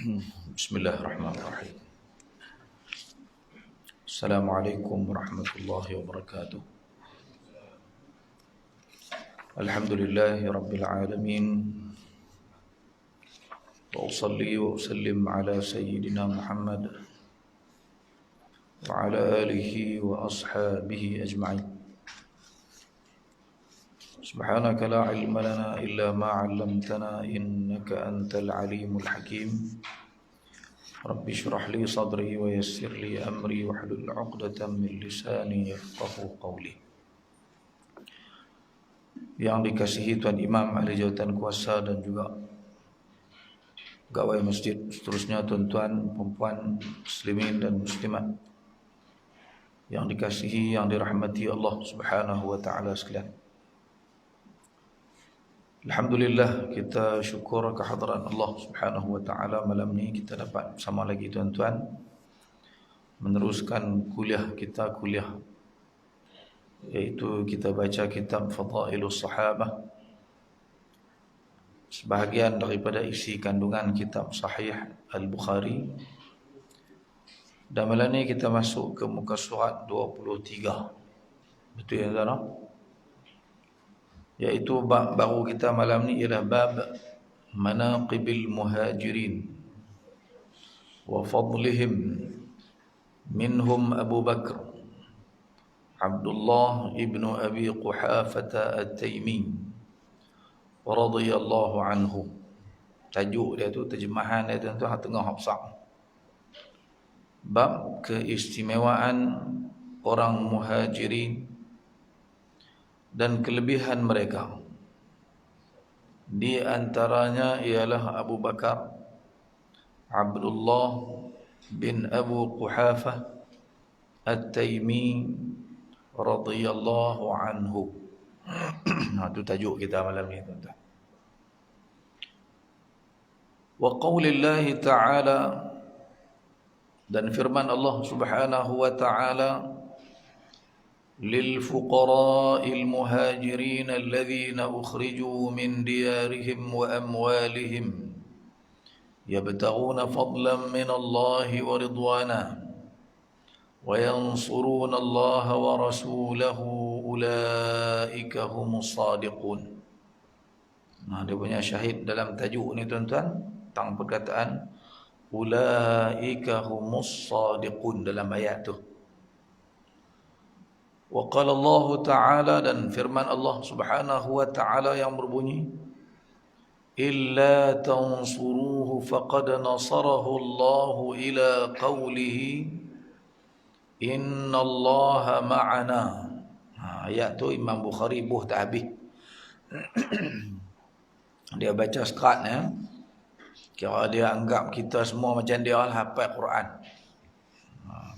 Bismillahirrahmanirrahim. Assalamualaikum warahmatullahi wabarakatuh. Alhamdulillahi rabbil alamin. Wa usalli wa usallim ala sayyidina Muhammad wa ala alihi wa ashabihi ajma'in. Subhanaka la ilma lana illa ma 'allamtana innaka antal alimul hakim. Rabbi shrah li sadri wa yassir li amri wahlul 'uqdatam min lisani yafqahu qawli. Yang dikasihi Tuan Imam ahli jawatan kuasa dan juga pegawai masjid, seterusnya tuan-tuan, perempuan, muslimin dan muslimat yang dikasihi, yang dirahmati Allah Subhanahu wa taala sekalian. Alhamdulillah, kita syukur kehadiran Allah Subhanahu wa taala malam ni kita dapat bersama lagi tuan-tuan meneruskan kuliah kita, iaitu kita baca kitab Fadailus Sahabah, sebahagian daripada isi kandungan kitab Sahih Al-Bukhari. Dan malam ni kita masuk ke muka surat 23. Betul ya saudara? Iaitu bab baru kita malam ni ialah bab Manaqibil Muhajirin wa fadlihim. Minhum Abu Bakr Abdullah ibn Abi Quhafah At-Taimi radhiyallahu anhu. Tajuk dia tu, terjemahan dia tu tengah hafsah. Bab keistimewaan orang Muhajirin dan kelebihan mereka. Di antaranya ialah Abu Bakar Abdullah bin Abu Quhafah At-Taimi radhiyallahu anhu. Itu tajuk kita malam ni tuan-tuan. Wa qaulillahi ta'ala, dan firman Allah Subhanahu wa ta'ala, للفقراء المهاجرين الذين أخرجوا من ديارهم وأموالهم يبتغون فضلا من الله ورضوانا وينصرون الله ورسوله أولئك هم الصادقون. Dia punya syahid dalam tajuk ni tuan-tuan, tentang perkataan ulaika humus sadiqun dalam ayat tu. Wa qala Allah Ta'ala, dan firman Allah Subhanahu wa Ta'ala yang berbunyi, illa tansuruhu faqad nasarahu Allah ila qawlihi inna Allah ma'ana. Ayat tu Imam Bukhari buh tak habis. Dia baca sekat ya. Kira dia anggap kita semua macam dia lah hafal Quran.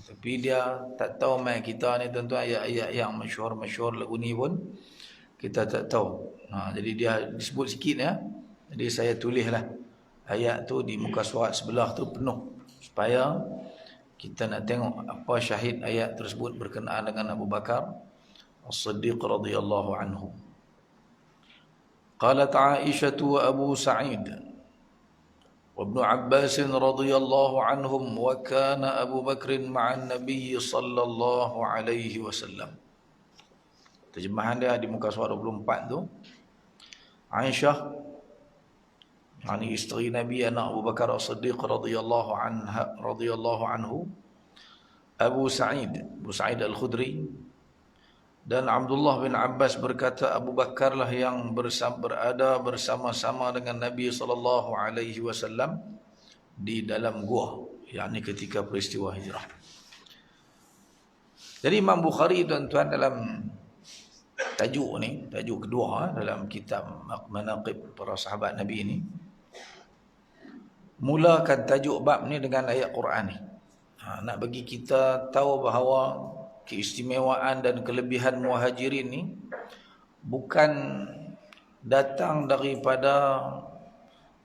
Tapi dia tak tahu mai kita ni tuan-tuan, ayat-ayat yang masyhur lagu ni pun kita tak tahu. Jadi dia disebut sikit ya. Jadi saya tulislah ayat tu di muka surat sebelah tu penuh, supaya kita nak tengok apa syahid ayat tersebut berkenaan dengan Abu Bakar As-Siddiq radhiyallahu anhu. Qalat Aisyah wa Abu Sa'id وابن عباس رضي الله عنهم وكان أبو بكر مع النبي صلى الله عليه وسلم. Terjemahan dia di muka surat 24 tu. Aisyah, yani isteri Nabi, anak Abu Bakar As-Siddiq radhiyallahu anhu, Abu Sa'id Al-Khudri, dan Abdullah bin Abbas berkata, Abu Bakar lah yang berada bersama-sama dengan Nabi SAW di dalam gua, yakni ketika peristiwa hijrah. Jadi Imam Bukhari tuan-tuan dalam tajuk ni, tajuk kedua dalam kitab Manaqib para sahabat Nabi ini, mulakan tajuk bab ni dengan ayat Quran ni. Nak bagi kita tahu bahawa keistimewaan dan kelebihan Muhajirin ni bukan datang daripada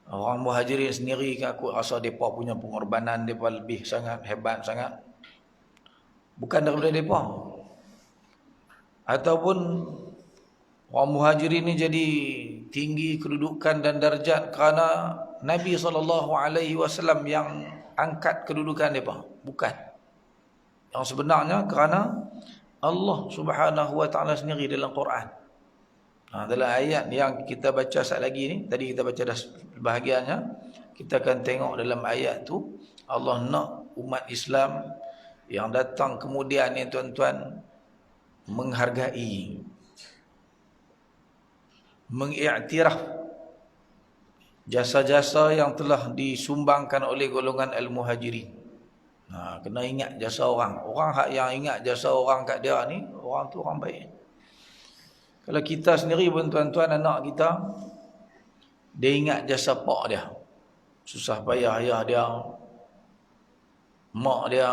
orang Muhajirin sendiri ke, aku rasa mereka punya pengorbanan mereka lebih sangat hebat sangat. Bukan daripada mereka. Ataupun orang Muhajirin ni jadi tinggi kedudukan dan darjat kerana Nabi SAW yang angkat kedudukan mereka. Bukan. Yang sebenarnya kerana Allah Subhanahu Wa Taala sendiri dalam Quran. Dalam ayat yang kita baca sekali lagi ni, tadi kita baca dah bahagiannya, kita akan tengok dalam ayat tu Allah nak umat Islam yang datang kemudian ni tuan-tuan menghargai, mengiktiraf jasa-jasa yang telah disumbangkan oleh golongan Al-Muhajirin. Kena ingat jasa orang. Orang yang ingat jasa orang kat dia ni, orang tu orang baik. Kalau kita sendiri pun tuan-tuan, anak kita, dia ingat jasa pak dia, susah payah ayah dia, mak dia,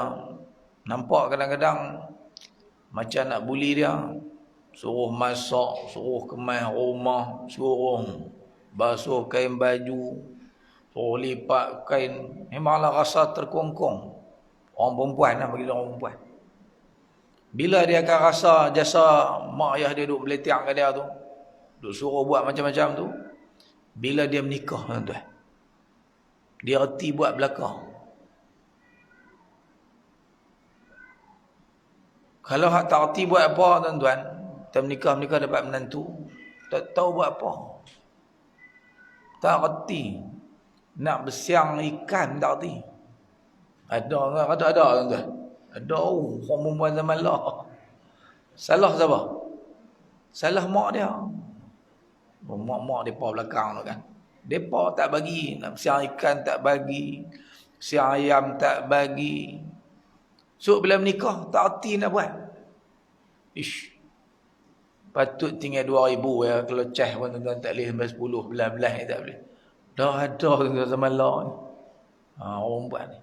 nampak kadang-kadang macam nak bully dia, suruh masak, suruh kemas rumah, suruh basuh kain baju, suruh lipat kain. Memanglah rasa terkongkong. Orang perempuan lah, bagi orang perempuan. Bila dia akan rasa jasa mak ayah dia duk meletiak kat dia tu, duk suruh buat macam-macam tu, bila dia menikah tuan-tuan, dia erti buat belakang. Kalau hak tak erti buat apa tuan-tuan, kita menikah dapat menantu, tak tahu buat apa, tak erti. Nak bersiang ikan tak erti. Ada tuan-tuan. Ada orang perempuan zaman lah. Salah siapa? Salah mak dia. Mak mereka belakang tu kan. Mereka tak bagi. Nak siang ikan tak bagi, siang ayam tak bagi. So bila menikah tak erti nak buat. Ish. Patut tinggal 2,000 ya. Kalau cah pun tuan-tuan tak boleh sampai 10, 11 ni tak boleh. Dah ada tuan-tuan zaman lah ni. Orang buat ni.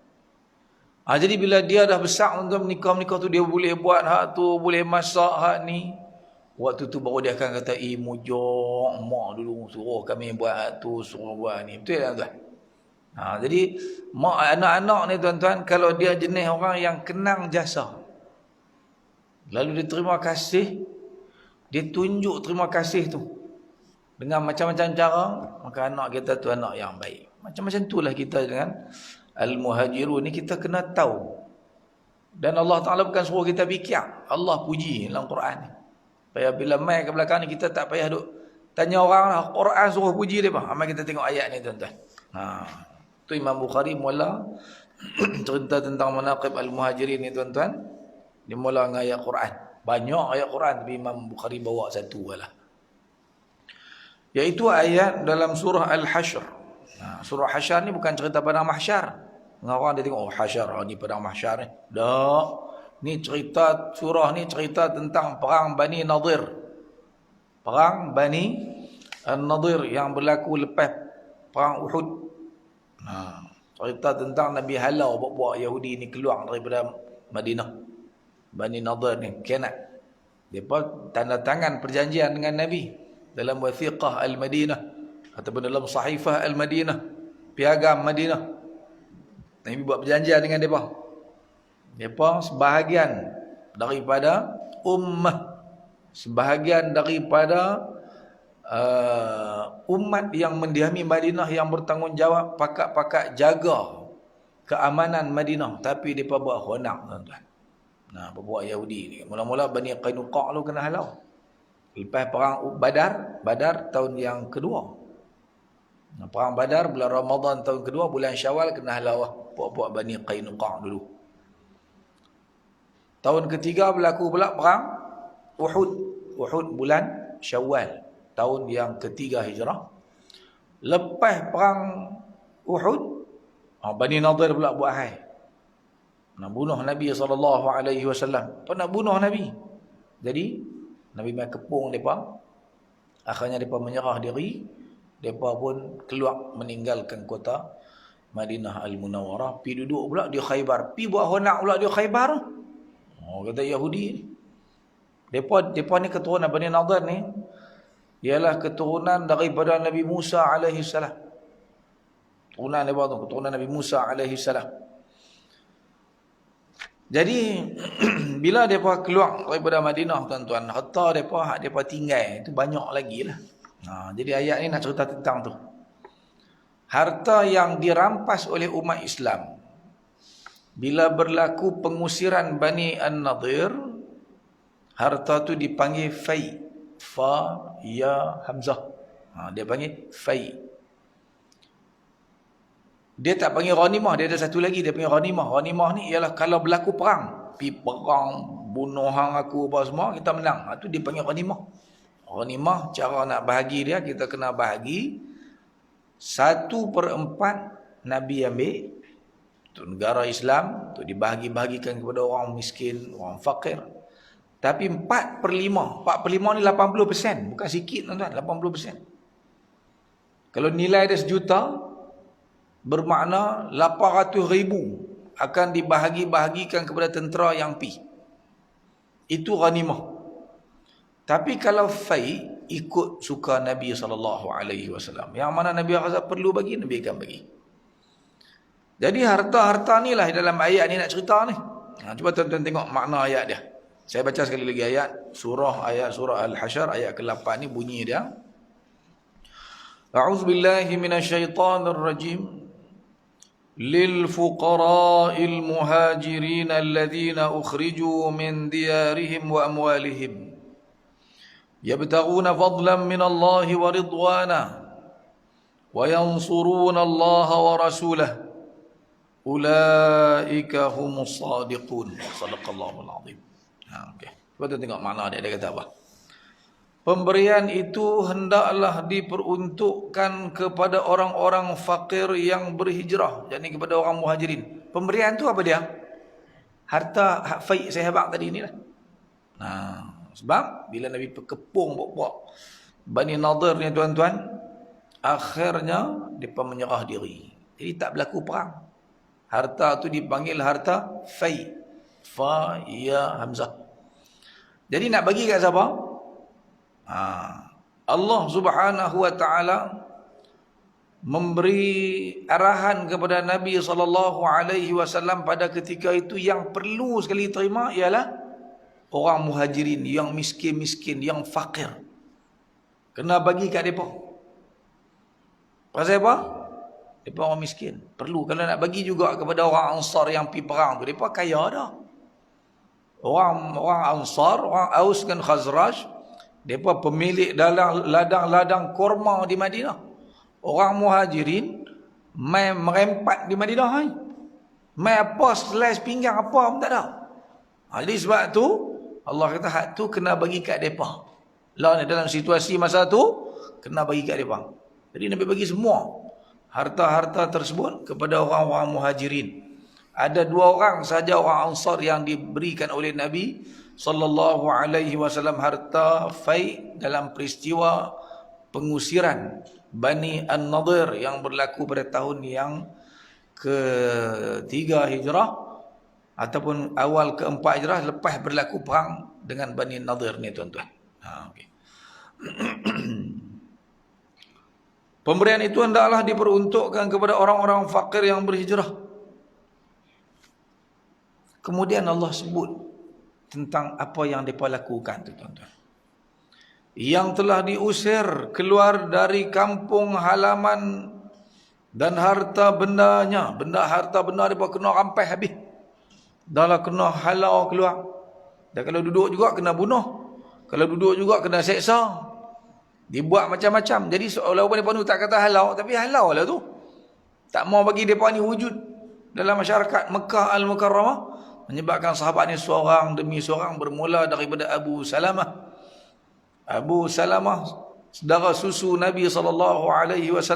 Jadi bila dia dah besar tuan-tuan, menikah tu dia boleh buat hak tu, boleh masak hak ni. Waktu tu baru dia akan kata, mujur mak dulu suruh kami buat hak tu, suruh buat ni. Betul tak tuan? Jadi mak anak-anak ni tuan-tuan, kalau dia jenis orang yang kenang jasa, lalu dia terima kasih, dia tunjuk terima kasih tu dengan macam-macam cara, maka anak kita tu anak yang baik. Macam-macam itulah kita dengan Al-Muhajirun ni, kita kena tahu. Dan Allah Ta'ala bukan suruh kita fikir, Allah puji dalam Quran ni. Supaya bila mai ke belakang ni, kita tak payah duk tanya orang lah, Quran suruh puji dia apa. Mari kita tengok ayat ni tuan-tuan. Tu Imam Bukhari mula cerita tentang manaqib Al-Muhajirin ni tuan-tuan. Dia mula dengan ayat Quran. Banyak ayat Quran, tapi Imam Bukhari bawa satu lah. Iaitu ayat dalam surah Al-Hashr. Surah Hasyar ni bukan cerita padang mahsyar. Orang dia tengok, hasyar, ni padang mahsyar ni. Tak. Ni cerita, surah ni cerita tentang perang Bani Nadir. Perang Bani Nadir yang berlaku lepas perang Uhud. Cerita tentang Nabi halau buat-buat Yahudi ni keluar daripada Madinah. Bani Nadir ni, kianat. Mereka tanda tangan perjanjian dengan Nabi dalam Wathiqah Al-Madinah ataupun dalam Sahifah Al-Madinah, piagam Madinah. Nabi buat perjanjian dengan mereka. Mereka sebahagian daripada ummah, sebahagian daripada umat yang mendiami Madinah yang bertanggungjawab pakat-pakat jaga keamanan Madinah, tapi mereka buat khonak tuan-tuan. Buat Yahudi ni. Mula-mula Bani Qainuqa' lu kena halau. Lepas perang Badar tahun yang kedua. Perang Badar bulan Ramadan tahun kedua, bulan Syawal kena halau puak-puak Bani Qainuqa' dulu. Tahun ketiga berlaku pula perang Uhud. Uhud bulan Syawal tahun yang ketiga Hijrah. Lepas perang Uhud, Bani Nadir pula buat hai. Nak bunuh Nabi SAW. Nak bunuh Nabi. Jadi Nabi mai kepung mereka. Akhirnya mereka menyerah diri. Mereka pun keluar meninggalkan kota Madinah Al-Munawwarah. Pergi duduk pula di Khaybar. Pergi buat honak pula di Khaybar. Kata Yahudi. Mereka ni keturunan Bani Nadir ni. Ialah keturunan daripada Nabi Musa AS. Keturunan mereka tu. Keturunan Nabi Musa AS. Jadi bila mereka keluar daripada Madinah tuan-tuan, harta mereka tinggal itu banyak lagi lah. Jadi ayat ni nak cerita tentang tu. Harta yang dirampas oleh umat Islam bila berlaku pengusiran Bani An-Nadir, harta tu dipanggil fai. Fa, ya, hamzah. Dia panggil fai. Dia tak panggil ghanimah, dia ada satu lagi dia panggil ghanimah. Ghanimah ni ialah kalau berlaku perang, perang bunuh hang aku apa semua, kita menang. Itu dia panggil ghanimah. Ghanimah cara nak bahagi dia, kita kena bahagi 1/4 Nabi ambil untuk negara Islam, untuk dibahagi-bahagikan kepada orang miskin, orang fakir. Tapi 4/5 ni 80%, bukan sikit tuan-tuan, 80%. Kalau nilai dia 1 juta, bermakna 800,000 akan dibahagi-bahagikan kepada tentera yang pi. Itu ghanimah. Tapi kalau fai, ikut suka Nabi SAW. Yang mana Nabi rasa perlu bagi, Nabi akan bagi. Jadi harta-harta ni lah dalam ayat ni nak cerita ni. Cuba tuan-tuan tengok makna ayat dia. Saya baca sekali lagi ayat surah Al-Hasyr ayat ke-8 ni bunyi dia. A'udzubillahi minasyaitonirrajim. Lilfuqara'il muhajirin alladhina ukhriju min diyarihim wa amwalihim yabtaghuna fadlan minallahi wa ridwana wa yansuruna Allah wa rasulahu ulaika humus sadiqun. Sadaqallahul azim. Okey. Cuba tengok makna dia kata apa. Pemberian itu hendaklah diperuntukkan kepada orang-orang fakir yang berhijrah, yakni kepada orang muhajirin. Pemberian tu apa dia? Harta fai saya habaq tadi inilah. Sebab bila Nabi kepung buat Bani Nadir ni tuan-tuan, akhirnya depa menyerah diri. Jadi tak berlaku perang. Harta tu dipanggil harta fai. Fa, ya, hamzah. Jadi nak bagi kat siapa? Allah Subhanahu wa taala memberi arahan kepada Nabi SAW pada ketika itu yang perlu sekali terima ialah orang muhajirin yang miskin-miskin, yang fakir. Kena bagi kat mereka. Pasal apa? Mereka orang miskin. Perlu. Kalau nak bagi juga kepada orang Ansar yang pergi perang tu, mereka kaya dah. Orang Ansar, orang Aus dan Khazraj, mereka pemilik ladang-ladang kurma di Madinah. Orang muhajirin main merempat di Madinah. Main apa selai pinggang apa pun tak ada. Jadi sebab tu Allah kata hak tu kena bagi kat mereka. Lah dalam situasi masa tu kena bagi kat mereka. Jadi Nabi bagi semua harta-harta tersebut kepada orang-orang muhajirin. Ada 2 orang saja orang Ansar yang diberikan oleh Nabi SAW harta fai dalam peristiwa pengusiran Bani An-Nadir yang berlaku pada tahun yang ke-3 Hijrah ataupun awal ke-4 Hijrah, lepas berlaku perang dengan Bani An-Nadir ni tuan-tuan. Okay. Pemberian itu hendaklah diperuntukkan kepada orang-orang fakir yang berhijrah. Kemudian Allah sebut tentang apa yang mereka lakukan tu tuan-tuan. Yang telah diusir keluar dari kampung halaman dan harta bendanya. Harta benda mereka kena rampai habis. Dah lah kena halau keluar. Dan kalau duduk juga kena bunuh. Kalau duduk juga kena seksa. Dibuat macam-macam. Jadi seolah-olah mereka ni tak kata halau, tapi halau lah tu. Tak mau bagi mereka ni wujud dalam masyarakat Mekah Al-Mukarramah. Menyebabkan sahabat ni seorang demi seorang, bermula daripada Abu Salamah. Abu Salamah, saudara susu Nabi SAW.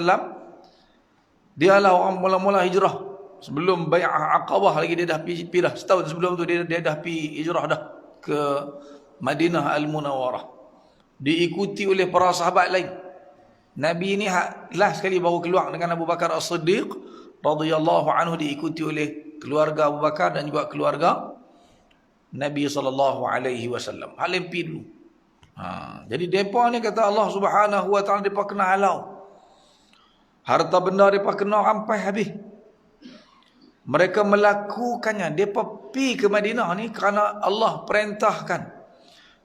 Dialah orang mula-mula hijrah. Sebelum Bai'ah Aqabah lagi dia dah pergi dah. Setahun sebelum tu dia dah pergi hijrah dah ke Madinah Al-Munawwarah. Diikuti oleh para sahabat lain. Nabi ni last sekali baru keluar dengan Abu Bakar As-Siddiq radhiyallahu anhu, diikuti oleh keluarga Abu Bakar dan juga keluarga Nabi SAW. Hal yang dulu. Jadi mereka ni kata Allah Subhanahu wa taala, mereka kena halau. Harta benda mereka kena rampai habis. Mereka melakukannya. Mereka pergi ke Madinah ni kerana Allah perintahkan.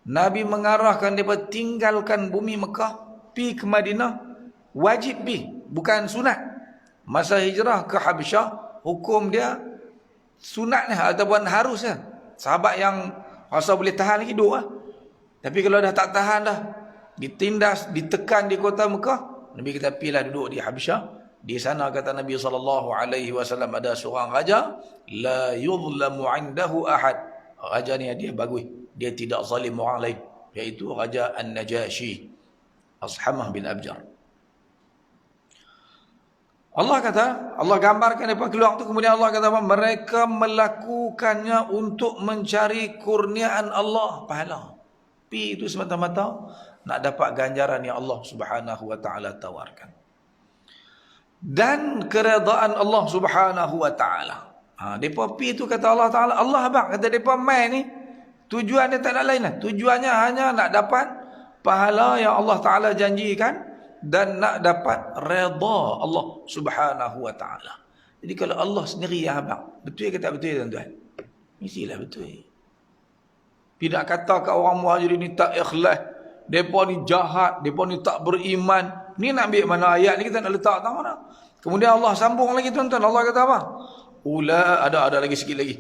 Nabi mengarahkan mereka tinggalkan bumi Mekah pi ke Madinah wajib pi, bukan sunat. Masa hijrah ke Habasyah, hukum dia sunat lah ataupun harus lah. Sahabat yang rasa boleh tahan lagi duduk lah. Tapi kalau dah tak tahan dah, ditindas, ditekan di kota Mekah, Nabi kita pilih duduk di Habasyah. Di sana kata Nabi SAW ada seorang raja, la yuzlamu indahu ahad. Raja ni dia bagus, dia tidak zalim orang lain, iaitu Raja An-Najashi, Ashamah bin Abjar. Allah kata, Allah gambarkan daripada keluar tu, kemudian Allah kata apa? Mereka melakukannya untuk mencari kurniaan Allah, pahala. Pi itu semata-mata nak dapat ganjaran yang Allah Subhanahu wa taala tawarkan. Dan keredaan Allah Subhanahu wa taala. Depa pi tu kata Allah Taala, Allah abang kata depa mai ni tujuan dia tak ada lain lah. Tujuannya hanya nak dapat pahala yang Allah Taala janjikan dan nak dapat redha Allah Subhanahu wa taala. Jadi kalau Allah sendiri yang abang, betul ke tak betul tuan-tuan? Mestilah betul. Tidak kata kat orang Muhajirin ni tak ikhlas, depa ni jahat, depa ni tak beriman. Ni nak ambil mana ayat ni, kita nak letak tahu mana. Kemudian Allah sambung lagi tuan-tuan. Allah kata apa? Ada lagi sikit lagi.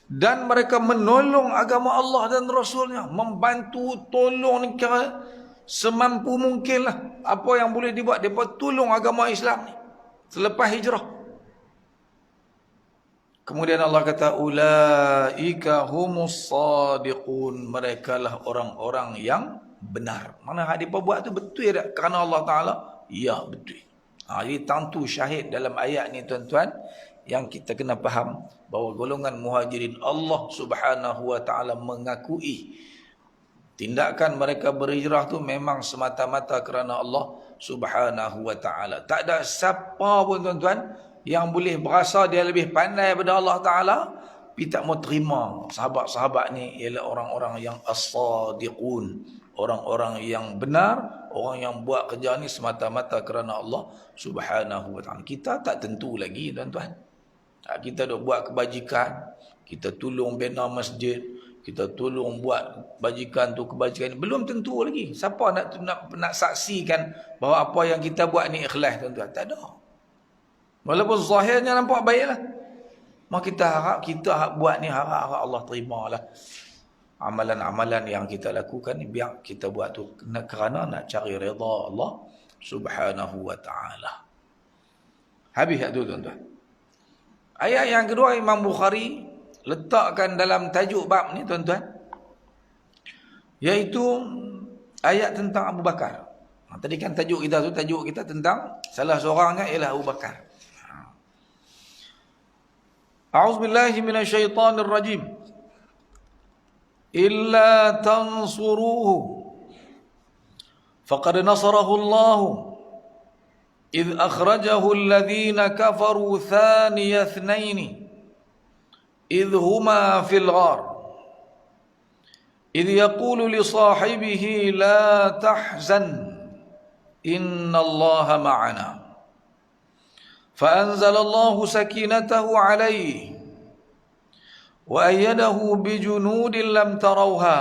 Dan mereka menolong agama Allah dan Rasulnya, membantu tolong ni kira semampu mungkin lah. Apa yang boleh dibuat, mereka tolong agama Islam ni selepas hijrah. Kemudian Allah kata, ulaika humus sadiqun, mereka lah orang-orang yang benar. Mana hak mereka buat tu betul tak kerana Allah Ta'ala? Ya, betul. Jadi tentu syahid dalam ayat ni tuan-tuan, yang kita kena faham bahawa golongan muhajirin Allah Subhanahu wa taala mengakui tindakan mereka berhijrah tu memang semata-mata kerana Allah Subhanahu wa taala. Tak ada siapa pun tuan-tuan yang boleh berasa dia lebih pandai daripada Allah Taala, tapi tak mau terima sahabat-sahabat ni ialah orang-orang yang as-sadiqun, orang-orang yang benar, orang yang buat kerja ni semata-mata kerana Allah Subhanahu wa taala. Kita tak tentu lagi tuan-tuan. Kita dah buat kebajikan, kita tolong bina masjid, kita tolong buat bajikan tu kebajikan, belum tentu lagi siapa nak saksikan bahawa apa yang kita buat ni ikhlas tuan-tuan. Tak ada. Walaupun zahirnya nampak baiklah, maka kita harap kita buat ni harap Allah terimalah amalan-amalan yang kita lakukan ni, biar kita buat tu kerana nak cari redha Allah Subhanahu wa taala. Habis tu tuan-tuan. Ayat yang kedua Imam Bukhari letakkan dalam tajuk bab ni tuan-tuan, iaitu ayat tentang Abu Bakar. Tadi kan tajuk kita tentang salah seorangnya ialah Abu Bakar. A'udzubillahi minasyaitonir rajim. Illa tansuruhu faqad nasarahu Allah إذ أخرجه الذين كفروا ثاني اثنين إذ هما في الغار إذ يقول لصاحبه لا تحزن إن الله معنا فأنزل الله سكينته عليه وأيده بجنود لم تروها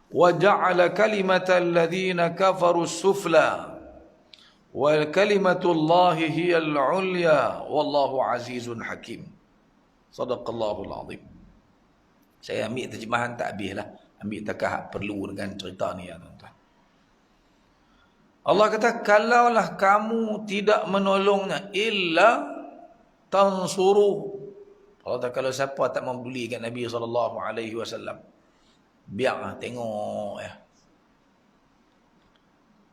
وجعل كلمة الذين كفروا السفلى وَكَلِمَةُ اللَّهِ هِيَ الْعُلْيَا وَاللَّهُ عَزِيزٌ حَكِيمٌ. Sadaqallahul azim. Saya ambil terjemahan tak habis lah, ambil takah perlu dengan cerita ni ya tuan-tuan. Allah kata, kalaulah kamu tidak menolongnya, illa tansuru. Allah kata, kalau siapa tak membulikan Nabi SAW, biarlah tengok ya.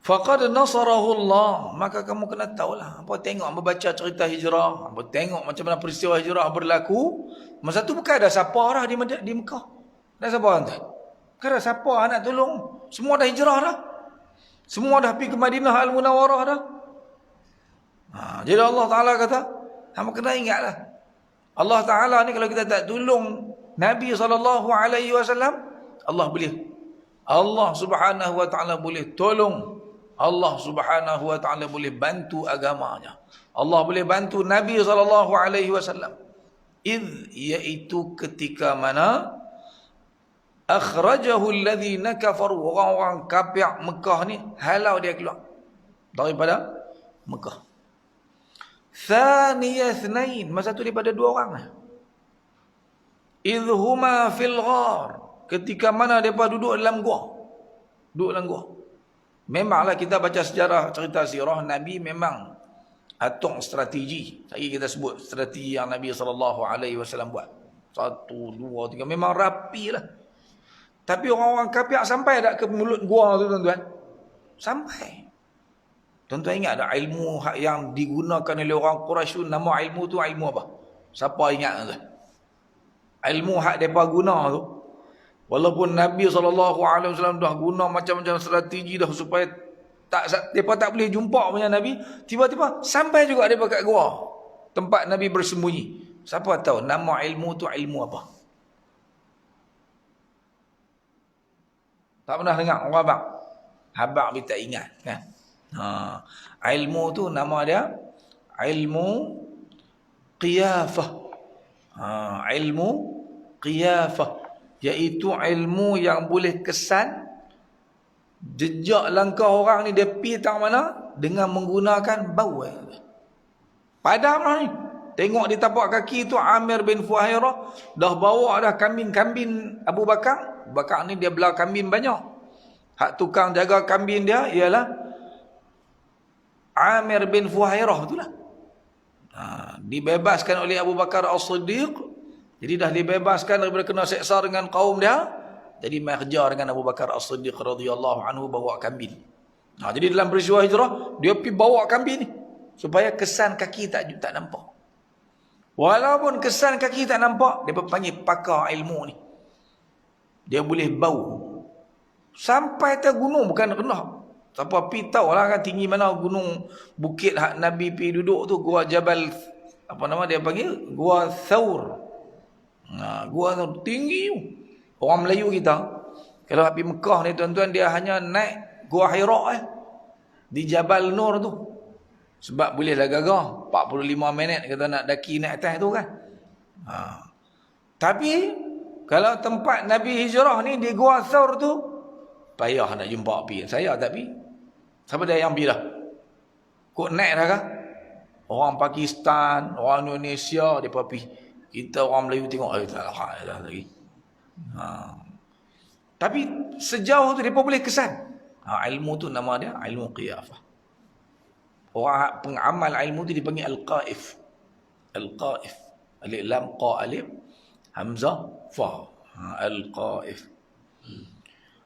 Faqad nasarahu Allah, maka kamu kena tahulah. Apa tengok, apa baca cerita hijrah, apa tengok macam mana peristiwa hijrah berlaku. Masa tu bukan ada siapa dah di Mekah. Ada siapa tuan? Bukan ada siapa nak tolong. Semua dah hijrah dah. Semua dah pergi ke Madinah Al-Munawwarah dah. Jadi Allah Taala kata, kamu kena ingatlah. Allah Taala ni kalau kita tak tolong Nabi SAW, Allah Subhanahu wa taala boleh tolong. Allah Subhanahu wa taala boleh bantu agamanya. Allah boleh bantu Nabi SAW. Iaitu ketika mana akhrajahu alladhina kafaru, orang-orang kafir Mekah ni halau dia keluar daripada Mekah. Thaniya ithnain, masa tu daripada dua orang lah. Idhuma fil ghar, ketika mana mereka duduk dalam gua. Duduk dalam gua. Memanglah kita baca sejarah cerita sirah Nabi memang atung strategi. Tadi kita sebut strategi yang Nabi SAW buat. 1, 2, 3, memang rapi lah. Tapi orang-orang kafir sampai tak ke mulut gua tu tuan-tuan? Sampai. Tuan-tuan ingat tak ilmu yang digunakan oleh orang Quraisy, nama ilmu tu ilmu apa? Siapa ingat tu? Ilmu hak mereka guna tu, walaupun Nabi SAW dah guna macam-macam strategi dah supaya mereka tak boleh jumpa punya Nabi, tiba-tiba sampai juga mereka kat gua, tempat Nabi bersembunyi. Siapa tahu nama ilmu tu ilmu apa? Tak pernah dengar orang abang? Abang dia tak ingat kan? Ilmu tu nama dia ilmu qiyafah. Ilmu qiyafah, iaitu ilmu yang boleh kesan jejak langkah orang ni dia pergi tang mana dengan menggunakan bau. Padam lah ni. Tengok di tapak kaki tu Amir bin Fuhairah dah bawa dah kambing-kambing Abu Bakar. Abu Bakar ni dia belah kambing banyak. Hak tukang jaga kambing dia ialah Amir bin Fuhairah itulah. Dibebaskan oleh Abu Bakar As-Siddiq. Jadi dah dibebaskan daripada kena seksa dengan kaum dia. Jadi mai kerja dengan Abu Bakar As-Siddiq radhiyallahu anhu bawa kambing. Jadi dalam peristiwa hijrah dia pergi bawa kambing ni supaya kesan kaki tak nampak. Walaupun kesan kaki tak nampak, dia panggil pakar ilmu ni. Dia boleh bau sampai atas gunung, bukan rendah. Siapa pergi tahu lah kan tinggi mana gunung bukit hak Nabi pergi duduk tu, Gua Jabal, apa nama dia panggil? Gua Thawr. Gua Thawr tinggi tu. Orang Melayu kita, kalau pergi Mekah ni tuan-tuan, dia hanya naik Gua Hira di Jabal Nur tu. Sebab boleh lah gagah 45 minit kita nak daki naik atas tu kan. Tapi kalau tempat Nabi hijrah ni di Gua Thawr tu, payah nak jumpa pergi. Saya tak pergi. Siapa dia yang pergi dah? Kok naik dah kah? Orang Pakistan, orang Indonesia, mereka pergi. Kita orang Melayu tengok, tak lah lagi. Tapi sejauh tu mereka boleh kesan. Ilmu tu nama dia ilmu qiyafah. Orang pengamal ilmu tu dipanggil Al-Qaif. Al-Qaif. Alif lam qa alif hamzah fa. Al-Qaif.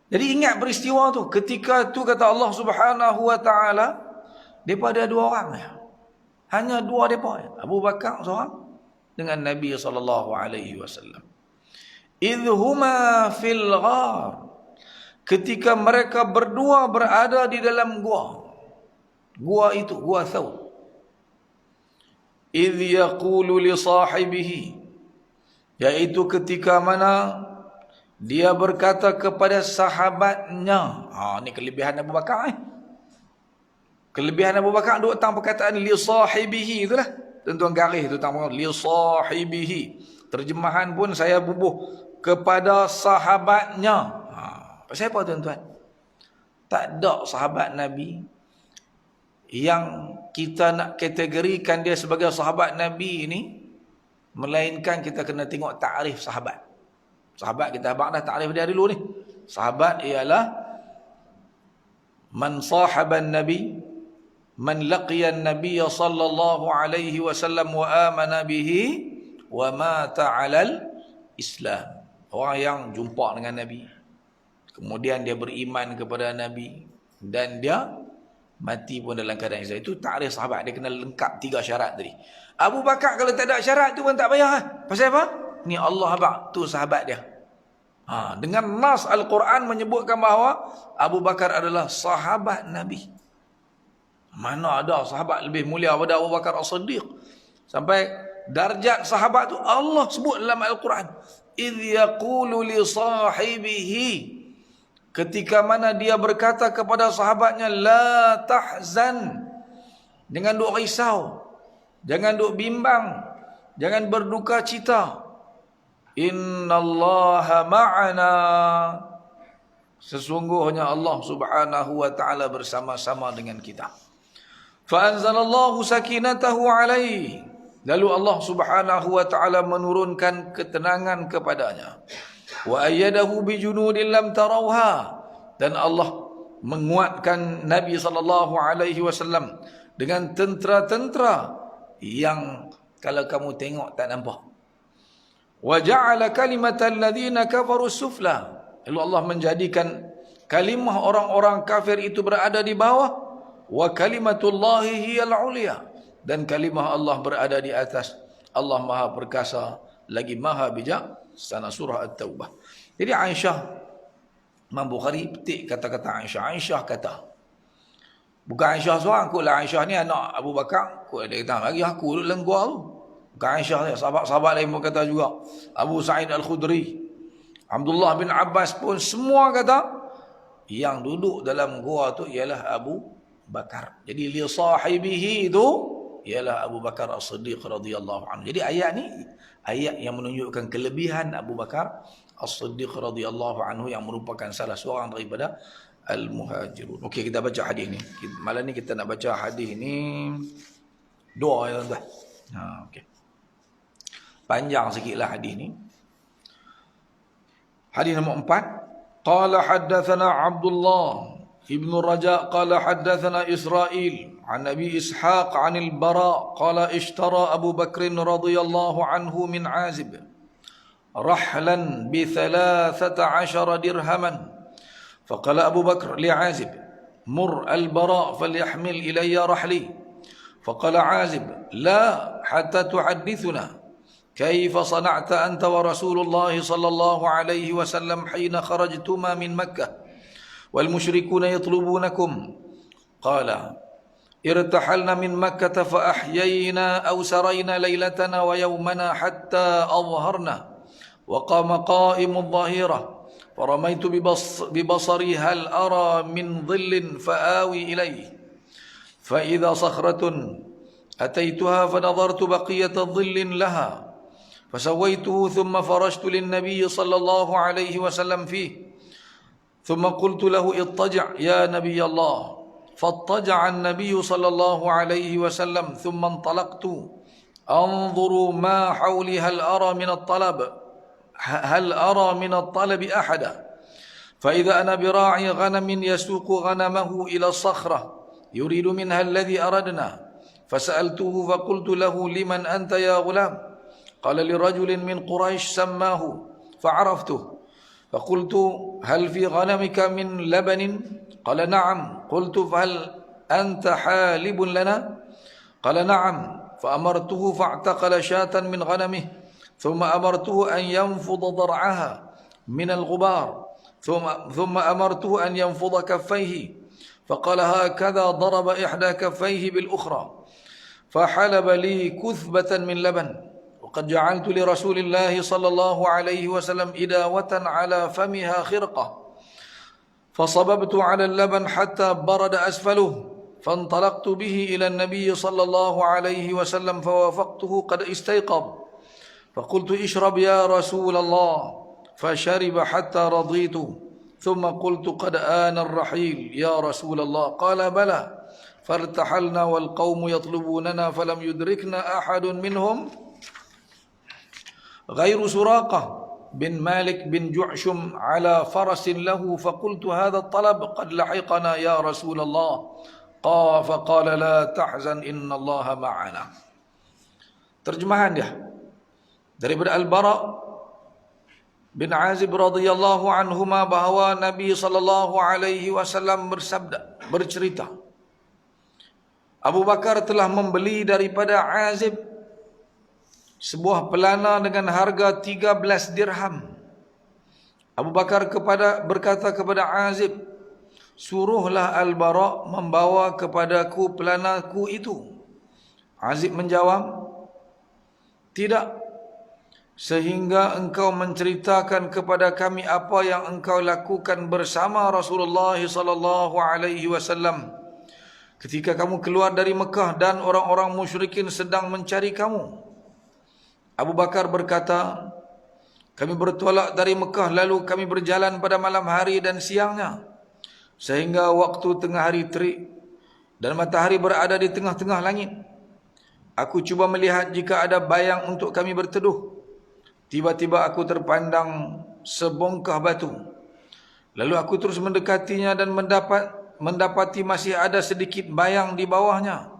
Jadi ingat peristiwa tu. Ketika tu kata Allah Subhanahu wa taala, depa ada dua orang. Hanya dua depa. Abu Bakar seorang dengan Nabi sallallahu alaihi wasallam. Idhuma fil ghar. Ketika mereka berdua berada di dalam gua. Gua itu Gua Thawr. Idh yaqulu li sahibihi, yaitu ketika mana dia berkata kepada sahabatnya. Ni kelebihan Abu Bakar. Kelebihan Abu Bakar duk tang perkataan li sahibihi itulah. Tuan-tuan garis tu tang li sahibihi. Terjemahan pun saya bubuh kepada sahabatnya. Pasal apa tuan-tuan? Tak ada sahabat Nabi yang kita nak kategorikan dia sebagai sahabat Nabi ini, melainkan kita kena tengok takrif sahabat. Sahabat kita abang dah takrif dia dulu ni. Sahabat ialah man sahaban nabi, man laqiya an-nabiy sallallahu alaihi wasallam wa amana bihi wa mata 'alal Islam. Orang yang jumpa dengan Nabi, kemudian dia beriman kepada Nabi, dan dia mati pun dalam keadaan Islam. Itu takrif sahabat. Dia kena lengkap 3 syarat tadi. Abu Bakar kalau tak ada syarat tu pun tak payah. Pasal apa? Ni Allah abang, tu sahabat dia. Dengan nas Al-Quran menyebutkan bahawa Abu Bakar adalah sahabat Nabi. Mana ada sahabat lebih mulia daripada Abu Bakar As-Siddiq. Sampai darjat sahabat tu Allah sebut dalam Al-Quran. Idh yaqulu li sahibihi, ketika mana dia berkata kepada sahabatnya, la tahzan, jangan duk risau, jangan duk bimbang, jangan berduka cita. innallaha ma'ana, sesungguhnya Allah Subhanahu wa taala bersama-sama dengan kita. Fa anzalallahu sakinatahu alaihi, lalu Allah Subhanahu wa taala menurunkan ketenangan kepadanya. Wa ayyadahu bijunudin lam tarauha, dan Allah menguatkan Nabi sallallahu alaihi wasallam dengan tentera-tentera yang kalau kamu tengok tak nampak. Wa ja'ala kalimatal ladzina kafaru sufla, lalu Allah menjadikan kalimah orang-orang kafir itu berada di bawah. Wa kalimatullahi hiyal ulia, dan kalimah Allah berada di atas. Allah Maha Perkasa lagi Maha Bijak. Sana surah At-Taubah. Jadi Aisyah, Imam Bukhari petik kata-kata Aisyah. Aisyah kata, bukan Aisyah seorang, aku lah. Aisyah ni anak Abu Bakar. Aku ada kata lagi aku duduk dalam gua tu. Bukan Aisyah ni, sahabat-sahabat lain pun kata juga. Abu Sa'id Al-Khudri, Abdullah bin Abbas pun semua kata yang duduk dalam gua tu ialah Abu Bakar. Jadi li sahibihi itu ialah Abu Bakar As-Siddiq radhiyallahu anhu. Jadi ayat ni ayat yang menunjukkan kelebihan Abu Bakar As-Siddiq radhiyallahu anhu, yang merupakan salah seorang daripada Al-Muhajirun. Okey, kita baca hadis ni. Malam ni kita nak baca hadis ni dua ya tuan. Okey. Panjang sikitlah hadis ni. Hadis nombor 4. Qala haddatsana Abdullah ابن الرجاء قال حدثنا إسرائيل عن أبي إسحاق عن البراء قال اشترى أبو بكر رضي الله عنه من عازب رحلا ب13 درهما، فقال أبو بكر لعازب مر البراء فليحمل إلي رحلي، فقال عازب لا حتى تحدثنا كيف صنعت أنت ورسول الله صلى الله عليه وسلم حين خرجتما من مكة والمشركون يطلبونكم. قال ارتحلنا من مكة فأحيينا أو سرينا ليلتنا ويومنا حتى أظهرنا، وقام قائم الظهيرة فرميت ببصري هل أرى من ظل فآوي إليه، فإذا صخرة أتيتها فنظرت بقية ظل لها فسويته ثم فرشت للنبي صلى الله عليه وسلم فيه، ثم قلت له اضطجع يا نبي الله، فاضطجع النبي صلى الله عليه وسلم، ثم انطلقت أنظر ما حولي هل أرى من الطلب أحدا، فإذا أنا براعي غنم يسوق غنمه إلى الصخرة يريد منها الذي أردنا، فسألته فقلت له لمن أنت يا غلام؟ قال لرجل من قريش سماه فعرفته، فقلت هل في غنمك من لبن؟ قال نعم. قلت فهل أنت حالب لنا؟ قال نعم. فأمرته فاعتقل شاة من غنمه، ثم أمرته أن ينفض ضرعها من الغبار، ثم أمرته أن ينفض كفيه، فقال هكذا ضرب إحدى كفيه بالأخرى، فحلب لي كثبة من لبن، وقد جعلت لرسول الله صلى الله عليه وسلم إداوة على فمها خرقة، فصببت على اللبن حتى برد أسفله، فانطلقت به إلى النبي صلى الله عليه وسلم فوافقته قد استيقظ، فقلت اشرب يا رسول الله، فشرب حتى رضيت، ثم قلت قد آن الرحيل يا رسول الله، قال بلى، فارتحلنا والقوم يطلبوننا فلم يدركنا أحد منهم غير سراقة بن مالك بن جعشم على فرس له، فقلت هذا الطلب قد لحقنا يا رسول الله، فقال لا تحزن إن الله معنا. Terjemahan dia daripada Al-Bara bin Azib radhiyallahu anhuma bahawa Nabi sallallahu alaihi wasallam bercerita, Abu Bakar telah membeli daripada Azib sebuah pelana dengan harga 13 dirham. Abu Bakar berkata kepada Azib, suruhlah Al-Bara membawa kepadaku pelanaku itu. Azib menjawab, tidak, sehingga engkau menceritakan kepada kami apa yang engkau lakukan bersama Rasulullah sallallahu alaihi wasallam ketika kamu keluar dari Mekah dan orang-orang musyrikin sedang mencari kamu. Abu Bakar berkata, Kami bertolak dari Mekah, lalu kami berjalan pada malam hari dan siangnya, sehingga waktu tengah hari terik dan matahari berada di tengah-tengah langit. Aku cuba melihat jika ada bayang untuk kami berteduh. Tiba-tiba aku terpandang sebongkah batu. Lalu aku terus mendekatinya dan mendapati masih ada sedikit bayang di bawahnya.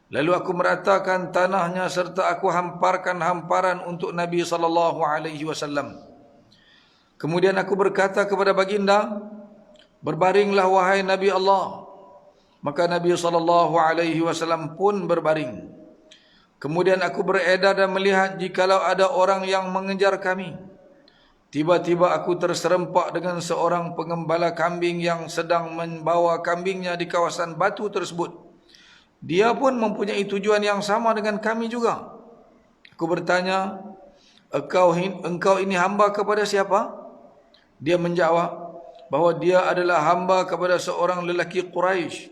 Lalu aku meratakan tanahnya serta aku hamparkan hamparan untuk Nabi SAW. Kemudian aku berkata kepada baginda, "Berbaringlah wahai Nabi Allah." Maka Nabi SAW pun berbaring. Kemudian aku beredar dan melihat jikalau ada orang yang mengejar kami. Tiba-tiba aku terserempak dengan seorang pengembala kambing yang sedang membawa kambingnya di kawasan batu tersebut. Dia pun mempunyai tujuan yang sama dengan kami juga. Aku bertanya, engkau ini hamba kepada siapa? Dia menjawab bahawa dia adalah hamba kepada seorang lelaki Quraisy,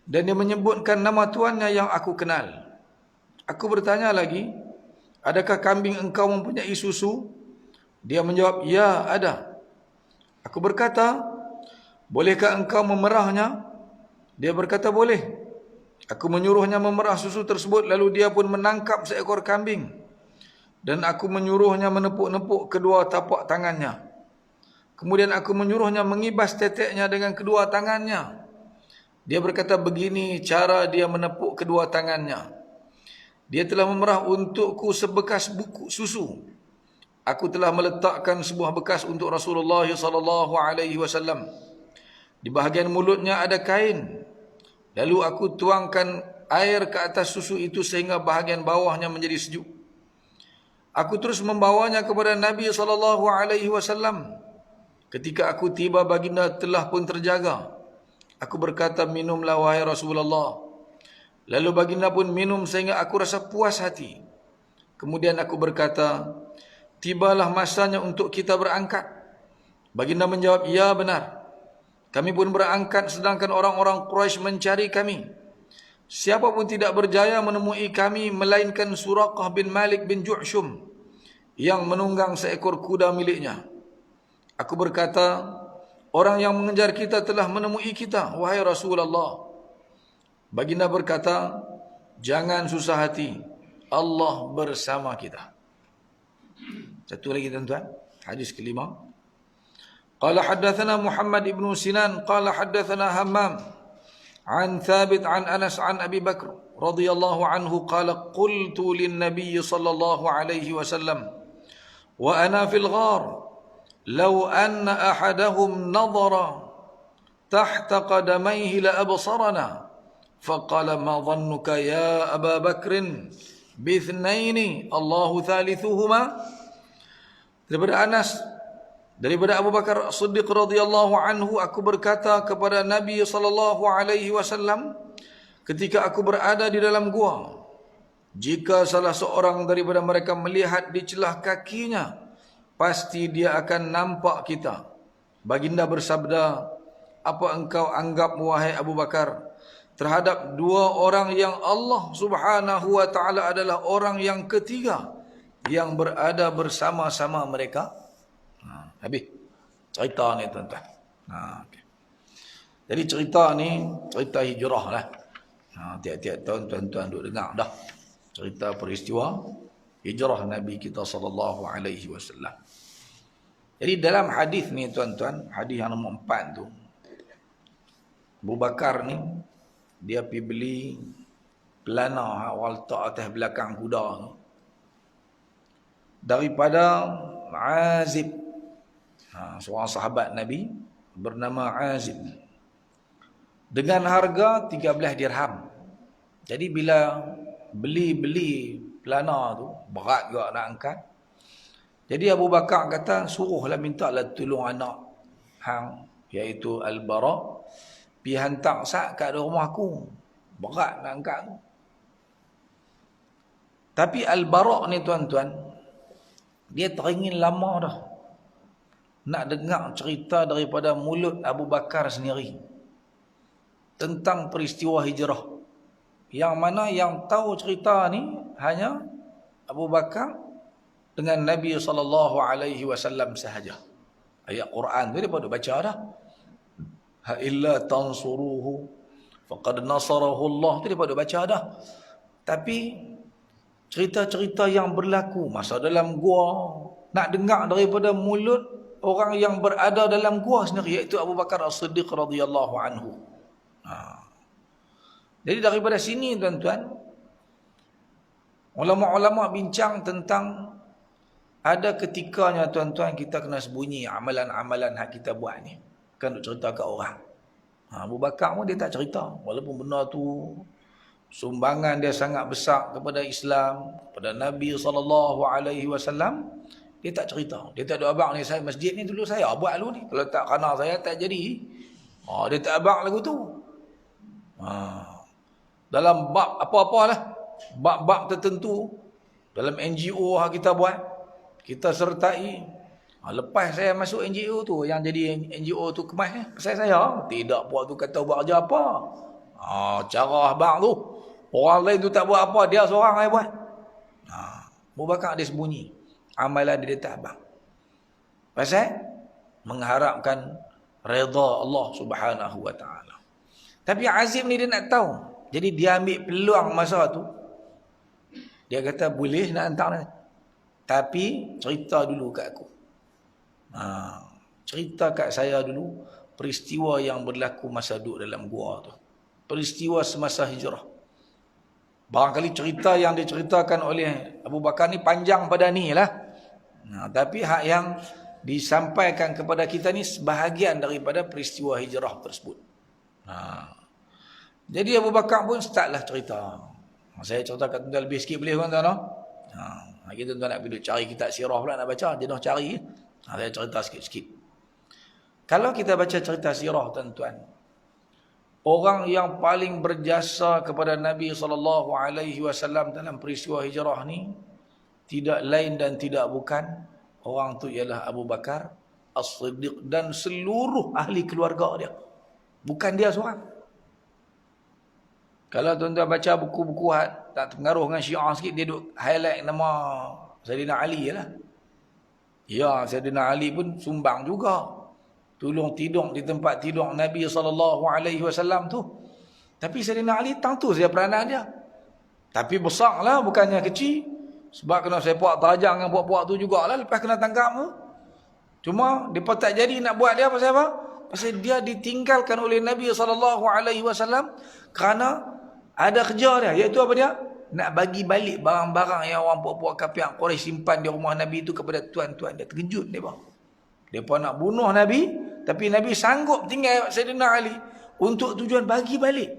dan dia menyebutkan nama tuannya yang aku kenal. Aku bertanya lagi, adakah kambing engkau mempunyai susu? Dia menjawab, ya ada. Aku berkata, bolehkah engkau memerahnya? Dia berkata, boleh. Aku menyuruhnya memerah susu tersebut, lalu dia pun menangkap seekor kambing. Dan aku menyuruhnya menepuk-nepuk kedua tapak tangannya. Kemudian aku menyuruhnya mengibas teteknya dengan kedua tangannya. Dia berkata, begini cara dia menepuk kedua tangannya. Dia telah memerah untukku sebekas buku susu. Aku telah meletakkan sebuah bekas untuk Rasulullah SAW. Di bahagian mulutnya ada kain. Lalu aku tuangkan air ke atas susu itu sehingga bahagian bawahnya menjadi sejuk. Aku terus membawanya kepada Nabi SAW. Ketika aku tiba, baginda telah pun terjaga. Aku berkata, minumlah wahai Rasulullah. Lalu baginda pun minum sehingga aku rasa puas hati. Kemudian aku berkata, tibalah masanya untuk kita berangkat. Baginda menjawab, ya benar. Kami pun berangkat sedangkan orang-orang Quraisy mencari kami. Siapa pun tidak berjaya menemui kami melainkan Suraqah bin Malik bin Ju'shum yang menunggang seekor kuda miliknya. Aku berkata, orang yang mengejar kita telah menemui kita, wahai Rasulullah. Baginda berkata, jangan susah hati, Allah bersama kita. Satu lagi tuan-tuan, hadis kelima. Qala haddathana Muhammad ibn Sinan qala haddathana Hammam an Thabit an Anas an Abi Bakr radhiyallahu anhu qala qultu lin nabiy sallallahu alaihi wasallam wa ana fil ghar law anna ahadahum nadhara tahta qadamayhi la absarana faqala ma dhannuka ya Aba Bakr bi ithnaini Allahu thalithuhuma. Daripada Abu Bakar Siddiq radhiyallahu anhu, aku berkata kepada Nabi sallallahu alaihi wasallam ketika aku berada di dalam gua, jika salah seorang daripada mereka melihat di celah kakinya, pasti dia akan nampak kita. Baginda bersabda, apa engkau anggap wahai Abu Bakar terhadap dua orang yang Allah Subhanahu wa taala adalah orang yang ketiga yang berada bersama-sama mereka? Habis cerita ni tuan-tuan. Okay. Jadi cerita ni cerita hijrah lah. Tiap-tiap tahun tuan-tuan duk dengar dah cerita peristiwa hijrah Nabi kita sallallahu alaihi wasallam. Jadi dalam hadis ni tuan-tuan, hadis yang nombor 4 tu, Abu Bakar ni dia pergi beli pelana awal letak atas belakang kuda tu daripada Azib, seorang sahabat Nabi bernama Azib, dengan harga 13 dirham. Jadi bila beli pelana tu berat juga nak angkat. Jadi Abu Bakar kata, suruhlah mintalah tolong anak hang iaitu Al-Bara pergi hantar sat kat rumah aku. Berat nak angkat tu. Tapi Al-Bara ni tuan-tuan, dia teringin lama dah nak dengar cerita daripada mulut Abu Bakar sendiri tentang peristiwa hijrah. Yang mana yang tahu cerita ni hanya Abu Bakar dengan Nabi SAW sahaja. Ayat Quran tu dia pada baca dah. Ha illa tansuruhu faqad nasarahu Allah, tu dia pada baca dah. Tapi cerita-cerita yang berlaku masa dalam gua, nak dengar daripada mulut orang yang berada dalam gua sendiri, iaitu Abu Bakar As-Siddiq radhiyallahu anhu. Jadi daripada sini tuan-tuan, ulama-ulama bincang tentang ada ketikanya tuan-tuan kita kena sembunyi amalan-amalan hak kita buat ni, kan duk cerita kat orang. Abu Bakar pun dia tak cerita, walaupun benda tu sumbangan dia sangat besar kepada Islam, kepada Nabi SAW, dia tak cerita. Dia tak ada abang ni, saya masjid ni dulu saya buat dulu ni, kalau tak kerana saya tak jadi. Dia tak abang lagu tu. Dalam bab apa-apalah, bab-bab tertentu dalam NGO kita buat, kita sertai. Lepas saya masuk NGO tu, yang jadi NGO tu kemas saya tidak buat tu kata buat kerja apa. Cara abang tu, orang lain tu tak buat apa, dia seorang yang buat. Abu Bakar dia sembunyi amalan dia tak abang. Pasal mengharapkan redha Allah Subhanahu wa taala. Tapi Azim ni dia nak tahu. Jadi dia ambil peluang masa tu. Dia kata boleh nak hantar ni, tapi cerita dulu kat aku. Cerita kat saya dulu peristiwa yang berlaku masa duduk dalam gua tu. Peristiwa semasa hijrah. Barangkali cerita yang diceritakan oleh Abu Bakar ni panjang pada ni lah. Tapi hak yang disampaikan kepada kita ni sebahagian daripada peristiwa hijrah tersebut. Jadi Abu Bakar pun startlah cerita. Saya cerita kat tuan lebih sikit boleh tuan-tuan? Kita tuan nak pergi cari kitab sirah pula nak baca, jenuh cari. Saya cerita sikit-sikit. Kalau kita baca cerita sirah tuan-tuan, orang yang paling berjasa kepada Nabi SAW dalam peristiwa hijrah ni tidak lain dan tidak bukan, orang tu ialah Abu Bakar As-Siddiq dan seluruh ahli keluarga dia. Bukan dia seorang. Kalau tuan-tuan baca buku-buku tak pengaruh dengan Syiah sikit, dia duk highlight nama Sayyidina Ali lah. Ya, Sayyidina Ali pun sumbang juga. Tolong tidur di tempat tidur Nabi SAW tu. Tapi Sayyidina Ali tentu saja peranan dia. Tapi besarlah, bukannya kecil. Sebab kena sepak terajang dengan buat-buat tu jugalah lepas kena tangkap tu. Cuma dia pun tak jadi nak buat dia pasal apa? Pasal dia ditinggalkan oleh Nabi SAW kerana ada kerja dia, iaitu apa dia? Nak bagi balik barang-barang yang orang puak-puak kafir Quraisy simpan di rumah Nabi itu kepada tuan-tuan dia. Terkejut dia bang. Depa nak bunuh Nabi, tapi Nabi sanggup tinggal Sayyidina Ali untuk tujuan bagi balik.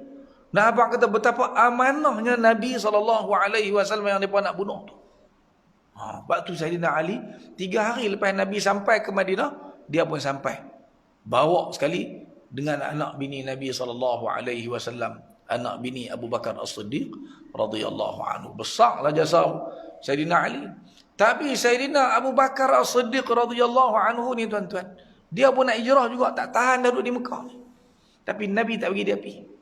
Nah, abang kata betapa amanahnya Nabi SAW yang depa nak bunuh tu. Sebab tu Sayyidina Ali 3 hari lepas Nabi sampai ke Madinah, dia pun sampai. Bawa sekali dengan anak bini Nabi SAW, anak bini Abu Bakar As-Siddiq radhiyallahu anhu. Besarlah jasa Sayyidina Ali. Tapi Sayyidina Abu Bakar As-Siddiq radhiyallahu anhu ni tuan-tuan, dia pun nak hijrah juga, tak tahan dah duduk di Mekah ni. Tapi Nabi tak bagi dia pergi.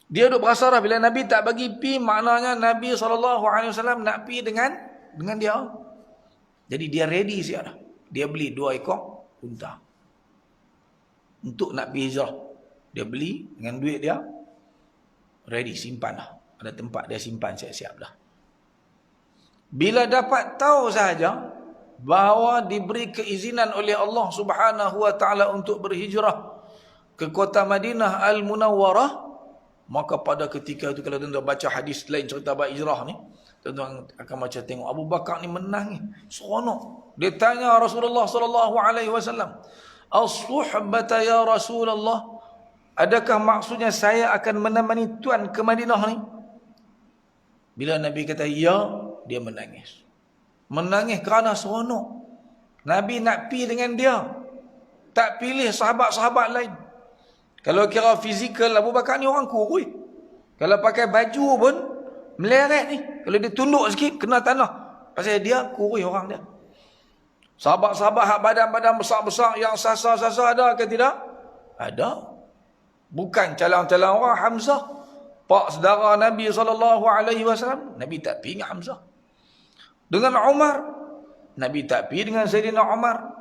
Dia duduk berasarah bila Nabi tak bagi pergi, maknanya Nabi SAW nak pergi dengan dia. Jadi dia ready siap dah. Dia beli 2 ekor unta untuk nak pergi hijrah. Dia beli dengan duit dia, ready, simpan dah. Ada tempat dia simpan siap-siap dah. Bila dapat tahu sahaja bahawa diberi keizinan oleh Allah Subhanahu wa taala untuk berhijrah ke kota Madinah Al-Munawwarah, maka pada ketika itu kalau tuan-tuan baca hadis lain cerita bab hijrah ni, tuan-tuan akan baca tengok Abu Bakar ni menangis, seronok. Dia tanya Rasulullah sallallahu alaihi wasallam, "As-suhbata ya Rasulullah?" Adakah maksudnya saya akan menemani tuan ke Madinah ni? Bila Nabi kata ya, dia menangis. Menangis kerana seronok. Nabi nak pi dengan dia. Tak pilih sahabat-sahabat lain. Kalau kira fizikal, Abu Bakar ni orang kurus. Kalau pakai baju pun meleret ni. Kalau dia tunduk sikit, kena tanah. Pasal dia kurus orang dia. Sahabat-sahabat hak badan-badan besar-besar yang sasa-sasa ada ke tidak? Ada. Bukan calang-calang orang. Hamzah, pak saudara Nabi SAW, Nabi tak pergi dengan Hamzah. Dengan Umar, Nabi tak pergi dengan Sayyidina Umar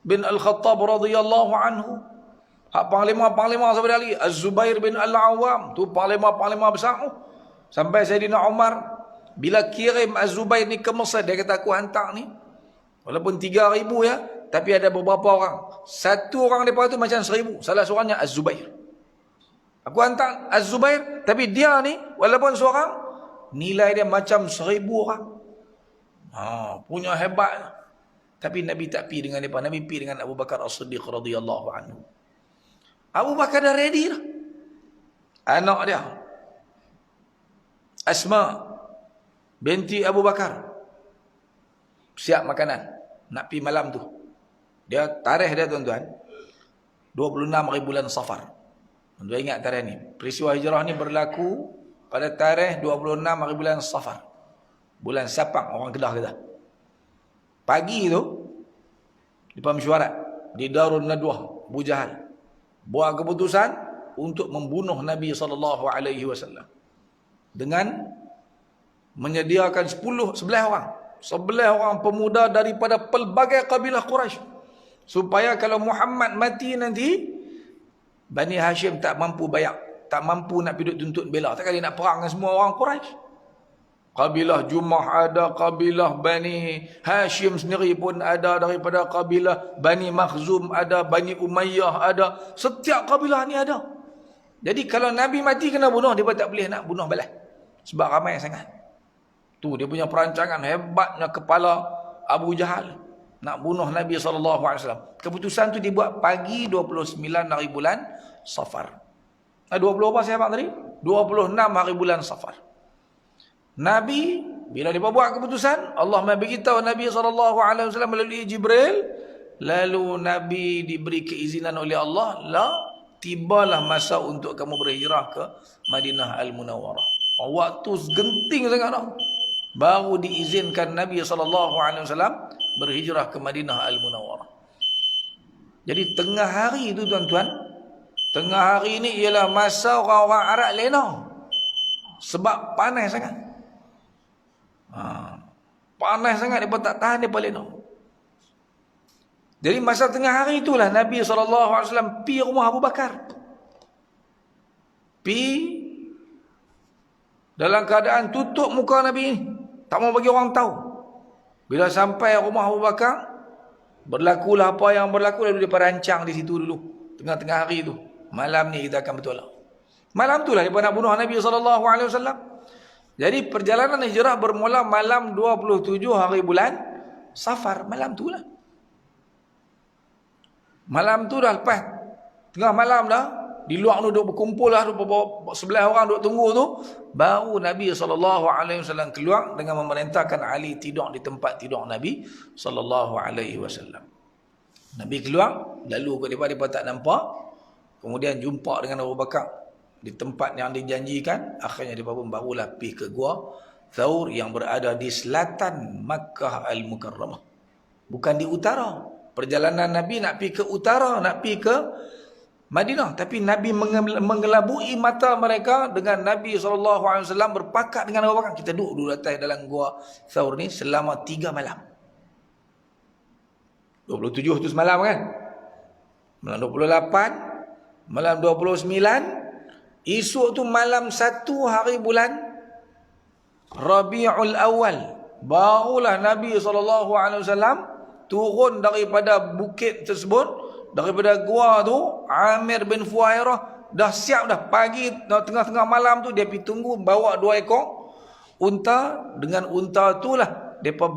bin Al-Khattab radhiyallahu anhu. Hak panglima-panglima sahabat Ali, Az-Zubair bin Al-Awwam, tu panglima-panglima besar tu. Sampai Sayyidina Umar bila kirim Az-Zubair ni ke Mesir, dia kata aku hantar ni. Walaupun 3,000 ya, tapi ada beberapa orang. Satu orang daripada tu macam 1,000. Salah seorangnya Az-Zubair. Aku hantar Az-Zubair, tapi dia ni walaupun seorang, nilai dia macam 1,000 orang. Punya hebat. Tapi Nabi tak pergi dengan mereka. Nabi pergi dengan Abu Bakar As-Siddiq radhiyallahu anhu. Abu Bakar dah ready dah. Anak dia Asma binti Abu Bakar siap makanan nak pergi malam tu. Dia tarikh dia tuan-tuan 26 hari bulan Safar. Tuan-tuan ingat tarikh ni. Peristiwa hijrah ni berlaku pada tarikh 26 hari bulan Safar. Bulan Sapang orang Kedah kata. Pagi tu di mesyuarat di Darun Nadwah Abu Jahal buat keputusan untuk membunuh Nabi SAW dengan menyediakan 11 orang pemuda daripada pelbagai kabilah Quraisy, supaya kalau Muhammad mati nanti Bani Hashim tak mampu bayar, tak mampu nak pergi tuntut bela. Takkan dia nak perang dengan semua orang Quraisy. Kabilah Jumah ada, kabilah Bani Hashim sendiri pun ada, daripada kabilah Bani Makhzum ada, Bani Umayyah ada. Setiap kabilah ni ada. Jadi kalau Nabi mati kena bunuh, dia pun tak boleh nak bunuh balas. Sebab ramai sangat. Tu dia punya perancangan hebatnya kepala Abu Jahal nak bunuh Nabi SAW. Keputusan tu dibuat pagi 29 hari bulan Safar. 20 apa saya abang tadi? 26 hari bulan Safar. Nabi bila dia buat keputusan, Allah memberitahu Nabi SAW melalui Jibril, lalu Nabi diberi keizinan oleh Allah, tibalah masa untuk kamu berhijrah ke Madinah Al-Munawwarah. Waktu genting sangat dah. Baru diizinkan Nabi SAW berhijrah ke Madinah Al-Munawwarah. Jadi tengah hari itu tuan-tuan, tengah hari ini ialah masa orang-orang Arab lena. Sebab panas sangat. Panas sangat, dia pun tak tahan, dia pun lena. Jadi masa tengah hari itulah Nabi SAW pergi rumah Abu Bakar. Pergi dalam keadaan tutup muka Nabi ni. Tak mau bagi orang tahu. Bila sampai rumah Abu Bakar, berlakulah apa yang berlaku, lalu dia perancang di situ dulu. Tengah-tengah hari itu. Malam ni kita akan bertolak. Malam itulah dia nak bunuh Nabi SAW. Jadi perjalanan hijrah bermula malam 27 hari bulan Safar. Malam tu lah. Malam tu dah lepas. Tengah malam dah. Di luar tu duduk berkumpul lah. 11 orang duduk tunggu tu. Baru Nabi SAW keluar dengan memerintahkan Ali tidur di tempat tidur Nabi SAW. Nabi keluar. Lalu mereka tak nampak. Kemudian jumpa dengan Abu Bakar di tempat yang dijanjikan. Akhirnya dia pun barulah pergi ke Gua Thawr yang berada di selatan Makkah Al-Mukarramah. Bukan di utara. Perjalanan Nabi nak pergi ke utara, nak pergi ke Madinah. Tapi Nabi mengelabui mata mereka dengan Nabi SAW berpakat dengan Abu Bakar. Kita duduk atas dalam Gua Thawr ni selama 3 malam. 27 tu semalam kan? Malam 28, malam 29, esok tu malam 1 hari bulan Rabiul Awal. Barulah Nabi SAW turun daripada bukit tersebut, daripada gua tu. Amir bin Fuhairah dah siap dah. Pagi tengah-tengah malam tu dia pergi tunggu, bawa 2 ekor unta. Dengan unta itulah mereka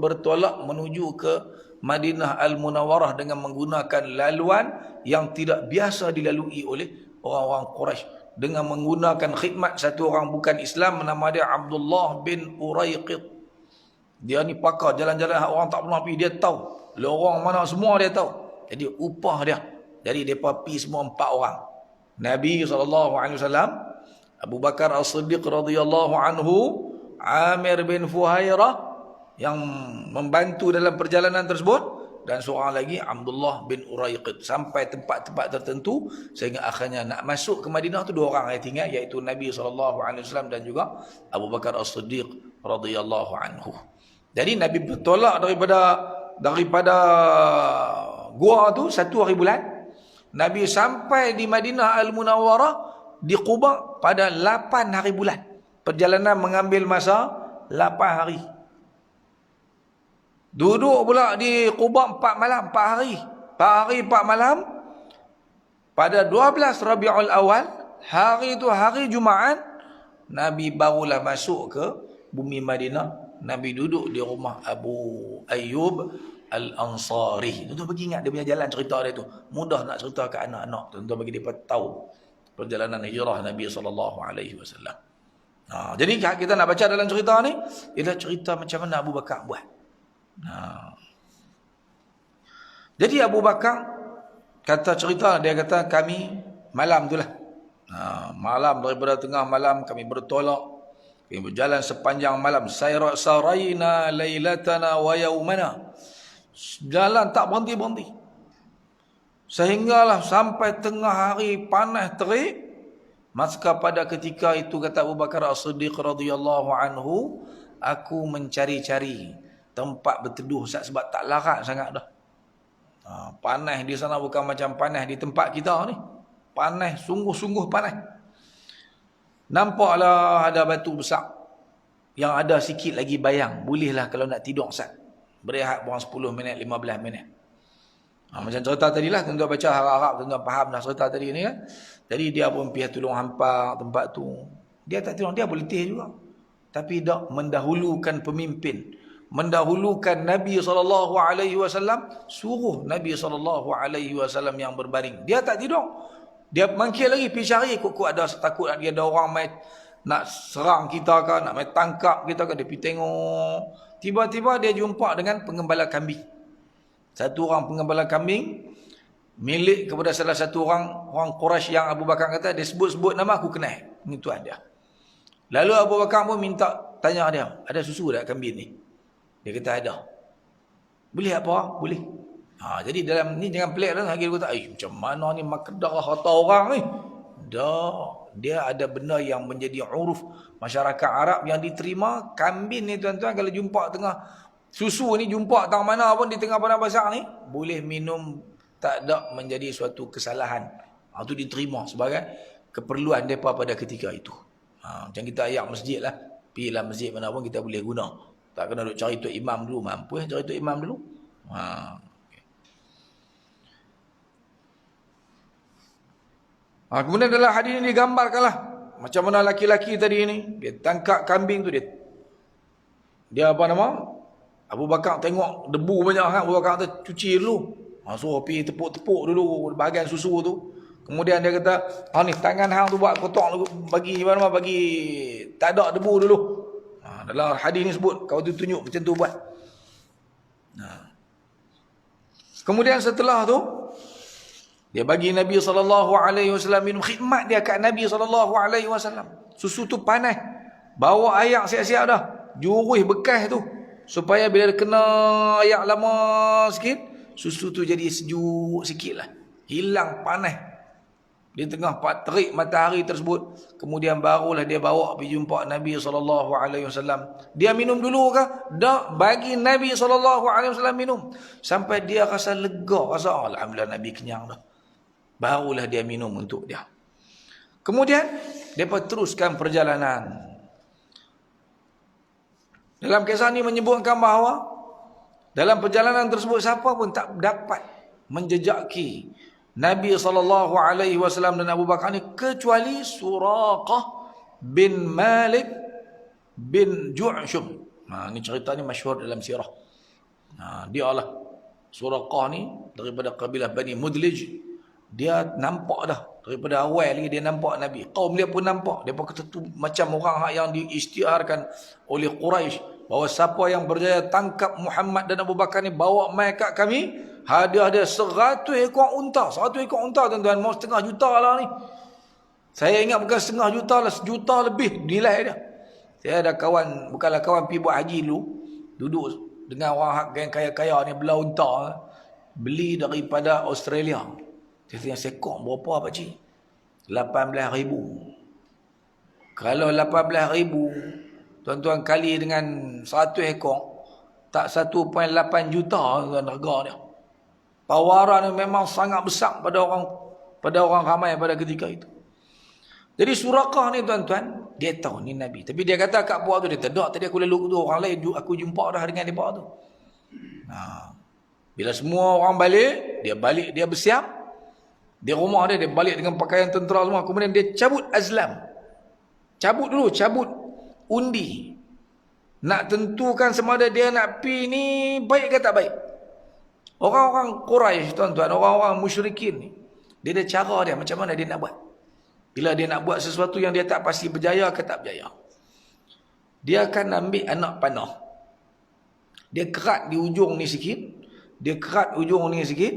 bertolak menuju ke Madinah Al-Munawwarah dengan menggunakan laluan yang tidak biasa dilalui oleh orang-orang Quraisy, dengan menggunakan khidmat satu orang bukan Islam, nama dia Abdullah bin Uraiqid. Dia ni pakar jalan-jalan orang tak pernah pergi, dia tahu lorong mana semua dia tahu. Jadi upah dia. Jadi mereka pergi semua 4 orang. Nabi SAW, Abu Bakar As-Siddiq radhiyallahu anhu, Amir bin Fuhairah yang membantu dalam perjalanan tersebut, dan seorang lagi Abdullah bin Uraiqid. Sampai tempat-tempat tertentu sehingga akhirnya nak masuk ke Madinah tu 2 orang yang tinggal, iaitu Nabi SAW dan juga Abu Bakar As-Siddiq radhiyallahu anhu. Jadi Nabi bertolak daripada gua tu 1 hari bulan. Nabi sampai di Madinah Al-Munawwarah di Quba pada 8 hari bulan. Perjalanan mengambil masa 8 hari. Duduk pula di Quba 4 malam, 4 hari. 4 hari 4 malam. Pada 12 Rabiul Awal, hari itu hari Jumaat, Nabi barulah masuk ke bumi Madinah. Nabi duduk di rumah Abu Ayyub Al-Ansari. Tuan-tuan bagi ingat dia punya jalan cerita dia tu. Mudah nak cerita ke anak-anak. Tuan-tuan bagi dia tahu perjalanan hijrah Nabi SAW. Jadi kita nak baca dalam cerita ni, ialah cerita macam mana Abu Bakar buat. Jadi Abu Bakar kata cerita, dia kata kami malam tu lah. Malam, daripada tengah malam kami bertolak. Kami berjalan sepanjang malam. Sarayna lailatana wa yaumana. Jalan tak berhenti-berhenti. Sehinggalah sampai tengah hari panas terik. Maka pada ketika itu kata Abu Bakar As-Siddiq radhiyallahu anhu, aku mencari-cari tempat berteduh sebab tak larat sangat dah. Panas di sana bukan macam panas di tempat kita ni. Panas, sungguh-sungguh panas. Nampaklah ada batu besar yang ada sikit lagi bayang. Bolehlah kalau nak tidur sat. Berehat kurang 10 minit, 15 minit. Macam cerita tadilah, tuan-tuan baca harap-harap tuan-tuan faham dah cerita tadi ni kan. Jadi dia pun pergi tolong hampa tempat tu. Dia tak tolong, dia boleh letih juga. Tapi tak mendahulukan pemimpin. Mendahulukan Nabi SAW, suruh Nabi SAW yang berbaring. Dia tak tidur. Dia mangkir lagi pergi cari, kok ada takut dia ada orang mai nak serang kita ke, nak mai tangkap kita ke, dia pergi tengok. Tiba-tiba dia jumpa dengan pengembala kambing. Satu orang pengembala kambing milik kepada salah satu orang Quraisy yang Abu Bakar kata dia sebut-sebut nama, aku kenal. Ini tuan dia. Lalu Abu Bakar pun minta tanya dia, ada susu tak kambing ni? Dia kata ada. Boleh apa? Boleh. Jadi dalam ni jangan pelik dah. Dia kata, macam mana ni makedah harta orang ni? Dia ada benda yang menjadi uruf masyarakat Arab yang diterima. Kambing ni tuan-tuan kalau jumpa tengah susu ni, jumpa tang mana pun di tengah padang basah ni, boleh minum, tak ada menjadi suatu kesalahan. Itu diterima sebagai keperluan mereka pada ketika itu. Macam kita ayak masjid lah. Pergilah masjid mana pun kita boleh guna. Tak kena duk cari Tok Imam dulu. Mampu cari Tok Imam dulu. Kemudian dalam hadis ini digambarkanlah macam mana laki-laki tadi ini, dia tangkap kambing tu, dia apa nama, Abu Bakar tengok debu banyak kan, Abu Bakar tu cuci dulu. So pergi tepuk-tepuk dulu bahagian susu tu. Kemudian dia kata, ni tangan hang tu buat kotak bagi mana, bagi tak ada debu dulu. Dalam hadis ni sebut, kau tu tunjuk macam tu buat. Kemudian setelah tu dia bagi Nabi SAW minum, khidmat dia kat Nabi SAW. Susu tu panas. Bawa ayak siap-siap dah. Jurus bekas tu. Supaya bila kena ayak lama sikit, susu tu jadi sejuk sikit lah. Hilang panas. Di tengah terik matahari tersebut. Kemudian barulah dia bawa pergi jumpa Nabi SAW. Dia minum dulu ke? Tak. Bagi Nabi SAW minum. Sampai dia rasa lega. Rasa alhamdulillah Nabi kenyang dah. Barulah dia minum untuk dia. Kemudian mereka teruskan perjalanan. Dalam kisah ini menyebutkan bahawa dalam perjalanan tersebut siapa pun tak dapat menjejaki Nabi SAW dan Abu Bakar ni kecuali Suraqah bin Malik bin Ju'shum. Ini cerita ni masyhur dalam sirah. Dia lah Suraqah ni daripada kabilah Bani Mudlij. Dia nampak dah daripada awal lagi, dia nampak Nabi. Kaum dia pun nampak. Dia pun kata tu macam orang yang diisytiharkan oleh Quraisy, bahawa siapa yang berjaya tangkap Muhammad dan Abu Bakar ni, bawa mai kat kami, hadiah dia 100 ekor unta. 100 ekor unta tuan-tuan, mau 500,000 lah ni. Saya ingat bukan 500,000 lah, 1,000,000 lebih nilai dia. Saya ada kawan, bukanlah kawan pergi buat haji dulu, duduk dengan orang yang kaya-kaya ni, belah unta, beli daripada Australia. Saya tanya, sekok berapa pakcik? 18,000. Kalau 18,000 tuan-tuan kali dengan 100 ekor, Tak 1.8 juta harga dia. Tawaran memang sangat besar pada orang ramai pada ketika itu. Jadi Suraqah ni tuan-tuan, dia tahu ni Nabi. Tapi dia kata kat puak tu, dia tak, tadi aku lalu tu orang lain, aku jumpa dah dengan dia puak tu. Bila semua orang balik, dia bersiap. Di rumah dia balik dengan pakaian tentera semua. Kemudian dia cabut azlam. Cabut undi. Nak tentukan sama ada dia nak pi ni baik ke tak baik. Orang-orang Quraisy tuan-tuan, orang-orang musyrikin ni, dia ada cara dia macam mana dia nak buat. Bila dia nak buat sesuatu yang dia tak pasti berjaya ke tak berjaya, dia akan ambil anak panah. Dia kerat di ujung ni sikit, dia kerat ujung ni sikit,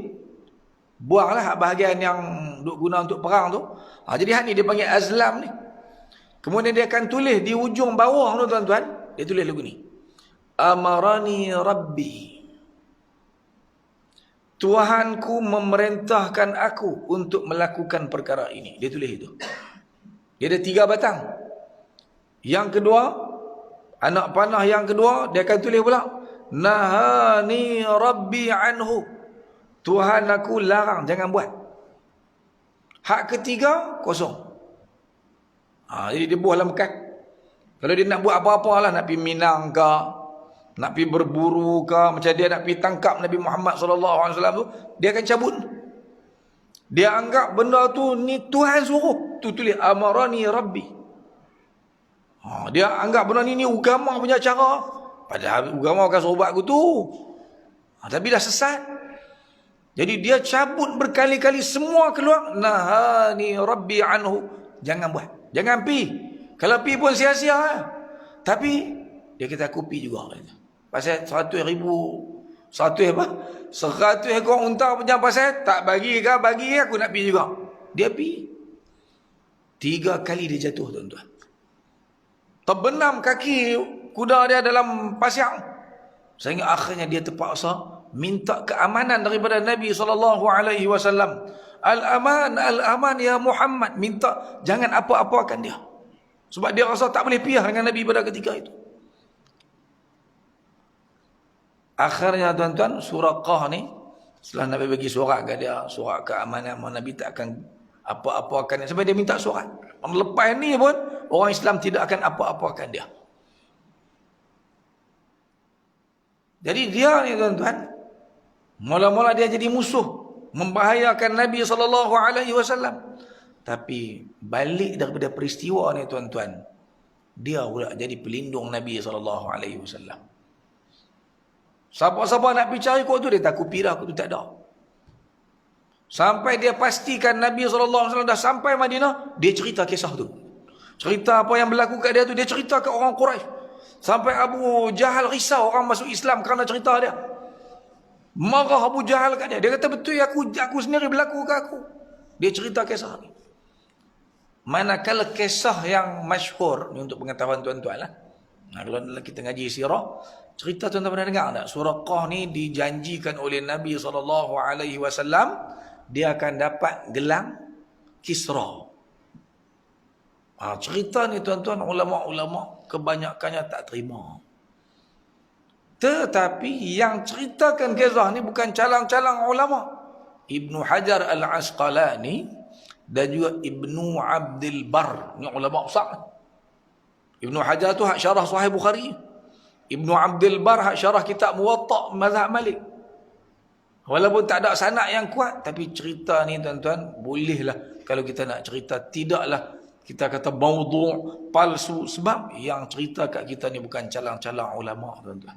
buanglah bahagian yang duk guna untuk perang tu. Jadi hak ni dia panggil azlam ni. Kemudian dia akan tulis di ujung bawah tu tuan-tuan, dia tulis lagu ni. Amarani Rabbi. Tuhanku memerintahkan aku untuk melakukan perkara ini. Dia tulis itu. Dia ada 3 batang. Yang kedua, anak panah yang kedua, dia akan tulis pula. Nahani Rabbi anhu. Tuhan aku larang, jangan buat. Hak ketiga, kosong. Jadi dia buah dalam bekas. Kalau dia nak buat apa-apa lah, nak pergi Minang ke, nak pergi berburu ke, macam dia nak pergi tangkap Nabi Muhammad SAW tu, dia akan cabut. Dia anggap benda tu ni Tuhan suruh. Tu tulis amarani Rabbi. Dia anggap benda ni agama punya cara. Padahal agama akan suruh buat aku tu. Tapi dah sesat. Jadi dia cabut berkali-kali, semua keluar. Nahani Rabbi anhu. Jangan buat. Jangan pi. Kalau pi pun sia-sia lah. Tapi dia kata aku pi juga. Pasal 100 ekor unta punya pasal tak bagi ke, bagi aku nak pi juga. Dia pi. 3 kali dia jatuh tuan-tuan. Terbenam kaki kuda dia dalam pasir. Sehingga akhirnya dia terpaksa minta keamanan daripada Nabi SAW. Al-aman ya Muhammad. Minta jangan apa-apakan dia. Sebab dia rasa tak boleh piah dengan Nabi pada ketika itu. Akhirnya tuan-tuan, Suraqah ni, setelah Nabi bagi surat ke dia, surat keamanan, Nabi tak akan apa-apakan dia. Sampai dia minta surat. Lepas ni pun, orang Islam tidak akan apa-apakan dia. Jadi dia ni tuan-tuan, mula-mula dia jadi musuh, membahayakan Nabi SAW. Tapi balik daripada peristiwa ni tuan-tuan, dia pula jadi pelindung Nabi SAW. Siapa-siapa nak pergi cari kau tu, dia tak kupi dah, aku tu tak ada. Sampai dia pastikan Nabi SAW dah sampai Madinah, dia cerita kisah tu. Cerita apa yang berlaku kat dia tu, dia cerita kat orang Quraisy. Sampai Abu Jahal risau orang masuk Islam kerana cerita dia. Marah Abu Jahal kat dia. Dia kata betul aku sendiri berlaku kat aku. Dia cerita kisah ni. Manakala kisah yang masyhur ni untuk pengetahuan tuan-tuan lah. Kalau kita ngaji sirah, cerita tuan-tuan pernah dengar tak? Suraqah ni dijanjikan oleh Nabi SAW, dia akan dapat gelang Kisra. Cerita ni tuan-tuan, ulama-ulama kebanyakannya tak terima. Tetapi yang ceritakan kisah ni bukan calang-calang ulama. Ibnu Hajar Al-Asqalani dan juga Ibnu Abdul Bar, ni ulama besar. Ibnu Hajar tu hak syarah Sahih Bukhari. Ibnu Abdul Bar hak syarah kitab Muwatta' Mazhab Malik. Walaupun tak ada sanad yang kuat, tapi cerita ni tuan-tuan, bolehlah kalau kita nak cerita, tidaklah kita kata maudhu', palsu, sebab yang cerita kat kita ni bukan calang-calang ulama tuan-tuan.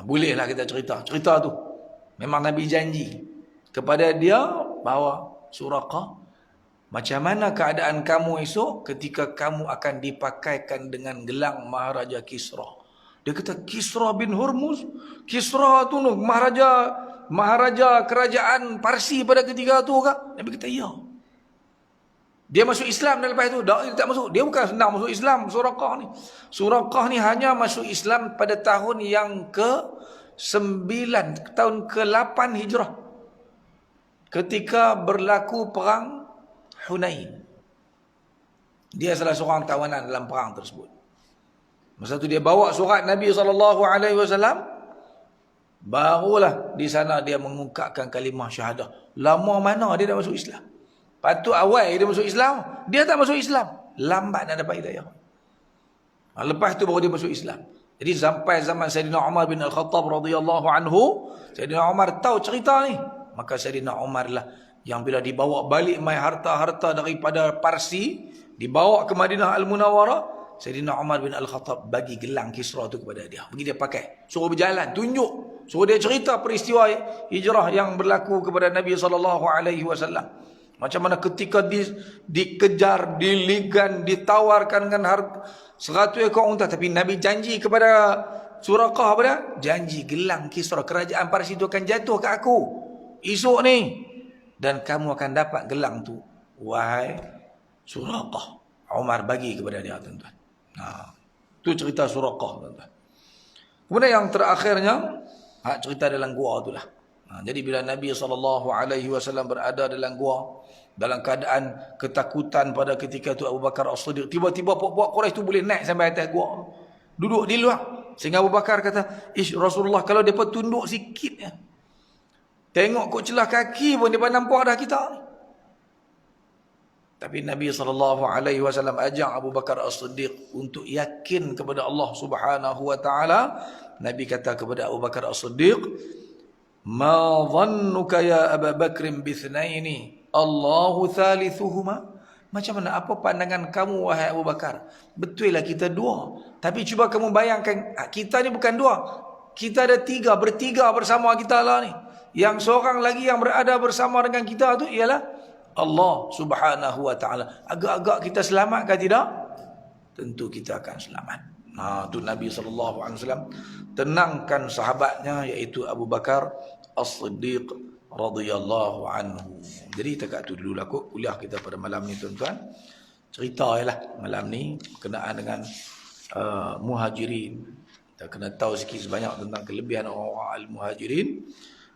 Bolehlah kita cerita tu. Memang Nabi janji kepada dia bahawa Suraqah, macam mana keadaan kamu esok ketika kamu akan dipakaikan dengan gelang Maharaja Kisra. Dia kata Kisra bin Hurmuz. Kisra tu Maharaja kerajaan Parsi pada ketika tu kah? Nabi kata ya. Dia masuk Islam dan lepas itu dia tak masuk. Dia bukan senang masuk Islam Suraqah ni. Suraqah ni hanya masuk Islam pada tahun yang ke-9, tahun ke-8 Hijrah. Ketika berlaku perang Hunain. Dia salah seorang tawanan dalam perang tersebut. Masa tu dia bawa surat Nabi SAW Barulah di sana dia mengungkapkan kalimah syahadah. Lama mana dia dah masuk Islam? Patut awal dia masuk Islam, dia tak masuk Islam. Lambat nak dapat hidayah. Lepas tu baru dia masuk Islam. Jadi sampai zaman Sayyidina Umar bin Al-Khattab radhiyallahu anhu, Sayyidina Umar tahu cerita ni. Maka Sayyidina Umar lah yang bila dibawa balik mai harta-harta daripada Parsi, dibawa ke Madinah Al-Munawwarah, Sayyidina Umar bin Al-Khattab bagi gelang Kisra tu kepada dia. Bagi dia pakai. Suruh berjalan, tunjuk. Suruh dia cerita peristiwa hijrah yang berlaku kepada Nabi SAW. Macam mana ketika dikejar, diligan, ditawarkan dengan harga 100 ekor unta. Tapi Nabi janji kepada Suraqah apa dia? Janji gelang Kisra, kerajaan Parsi itu akan jatuh ke aku esok ni. Dan kamu akan dapat gelang tu, wahai Suraqah. Umar bagi kepada dia, tuan-tuan. Itu cerita Suraqah, tuan-tuan. Kemudian yang terakhirnya, cerita dalam gua itulah. Jadi bila Nabi SAW berada dalam gua, dalam keadaan ketakutan pada ketika itu Abu Bakar As-Siddiq, tiba-tiba puak-puak Quraisy tu boleh naik sampai atas gua, duduk di luar. Sehingga Abu Bakar kata, Rasulullah kalau mereka tunduk sikit ya, tengok kok celah kaki pun mereka nampak dah kita ni. Tapi Nabi SAW ajak Abu Bakar As-Siddiq untuk yakin kepada Allah Subhanahu Wa Taala. Nabi kata kepada Abu Bakar As-Siddiq, "Ma dhannuka ya Abu Bakr bithnaini Allahu thalithuhuma?" Macam mana, apa pandangan kamu wahai Abu Bakar? Betul lah kita dua, tapi cuba kamu bayangkan, kita ni bukan dua, kita ada tiga, bertiga bersama kita lah ni. Yang seorang lagi yang berada bersama dengan kita tu ialah Allah Subhanahu Wa Taala. Agak-agak kita selamat ke tidak? Tentu kita akan selamat. Tu Nabi SAW tenangkan sahabatnya, iaitu Abu Bakar As-Siddiq radhiyallahu anhu. Jadi dekat tu dulu lah kot kuliah kita pada malam ni, tuan-tuan. Cerita ialah malam ni berkenaan dengan muhajirin. Kita kena tahu sikit sebanyak tentang kelebihan orang-orang al-muhajirin,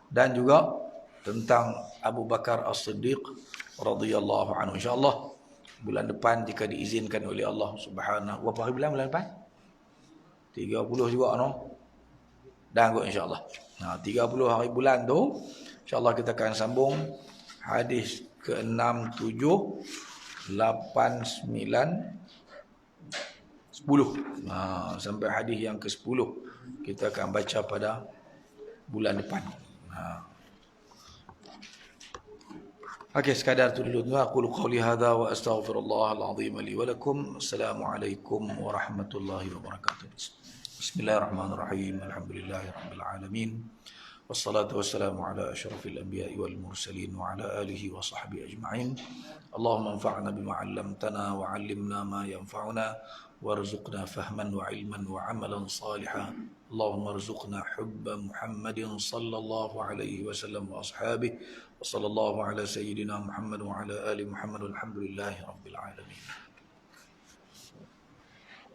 dan juga tentang Abu Bakar As-Siddiq radhiyallahu anhu. InsyaAllah bulan depan jika diizinkan oleh Allah Subhanahu. Berapa hari bulan depan? 30 juga no? Dah kot insyaAllah. 30 hari bulan tu insyaAllah kita akan sambung hadis ke-6, 7, 8, 9, 10 sampai hadis yang ke-10 kita akan baca pada bulan depan. Okey, sekadar tu dulu. Aku qouli hadza wa astaghfirullah al-azim li wa lakum. Assalamualaikum warahmatullahi wabarakatuh. Bismillahirrahmanirrahim. Alhamdulillahirabbil alamin. Wassalatu wassalamu ala asyrafil anbiya'i wal mursalin wa ala alihi wa sahbihi ajma'in. Allahumma anfa'na bima 'allamtana wa 'allimna ma yanfa'una warzuqna fahman wa 'ilman wa 'amalan salihan. Allahumma arzuqna hubba Muhammadin sallallahu alaihi wasallam wa ashabihi wa sallallahu ala sayyidina Muhammad wa ala ali Muhammad walhamdulillahi rabbil alamin.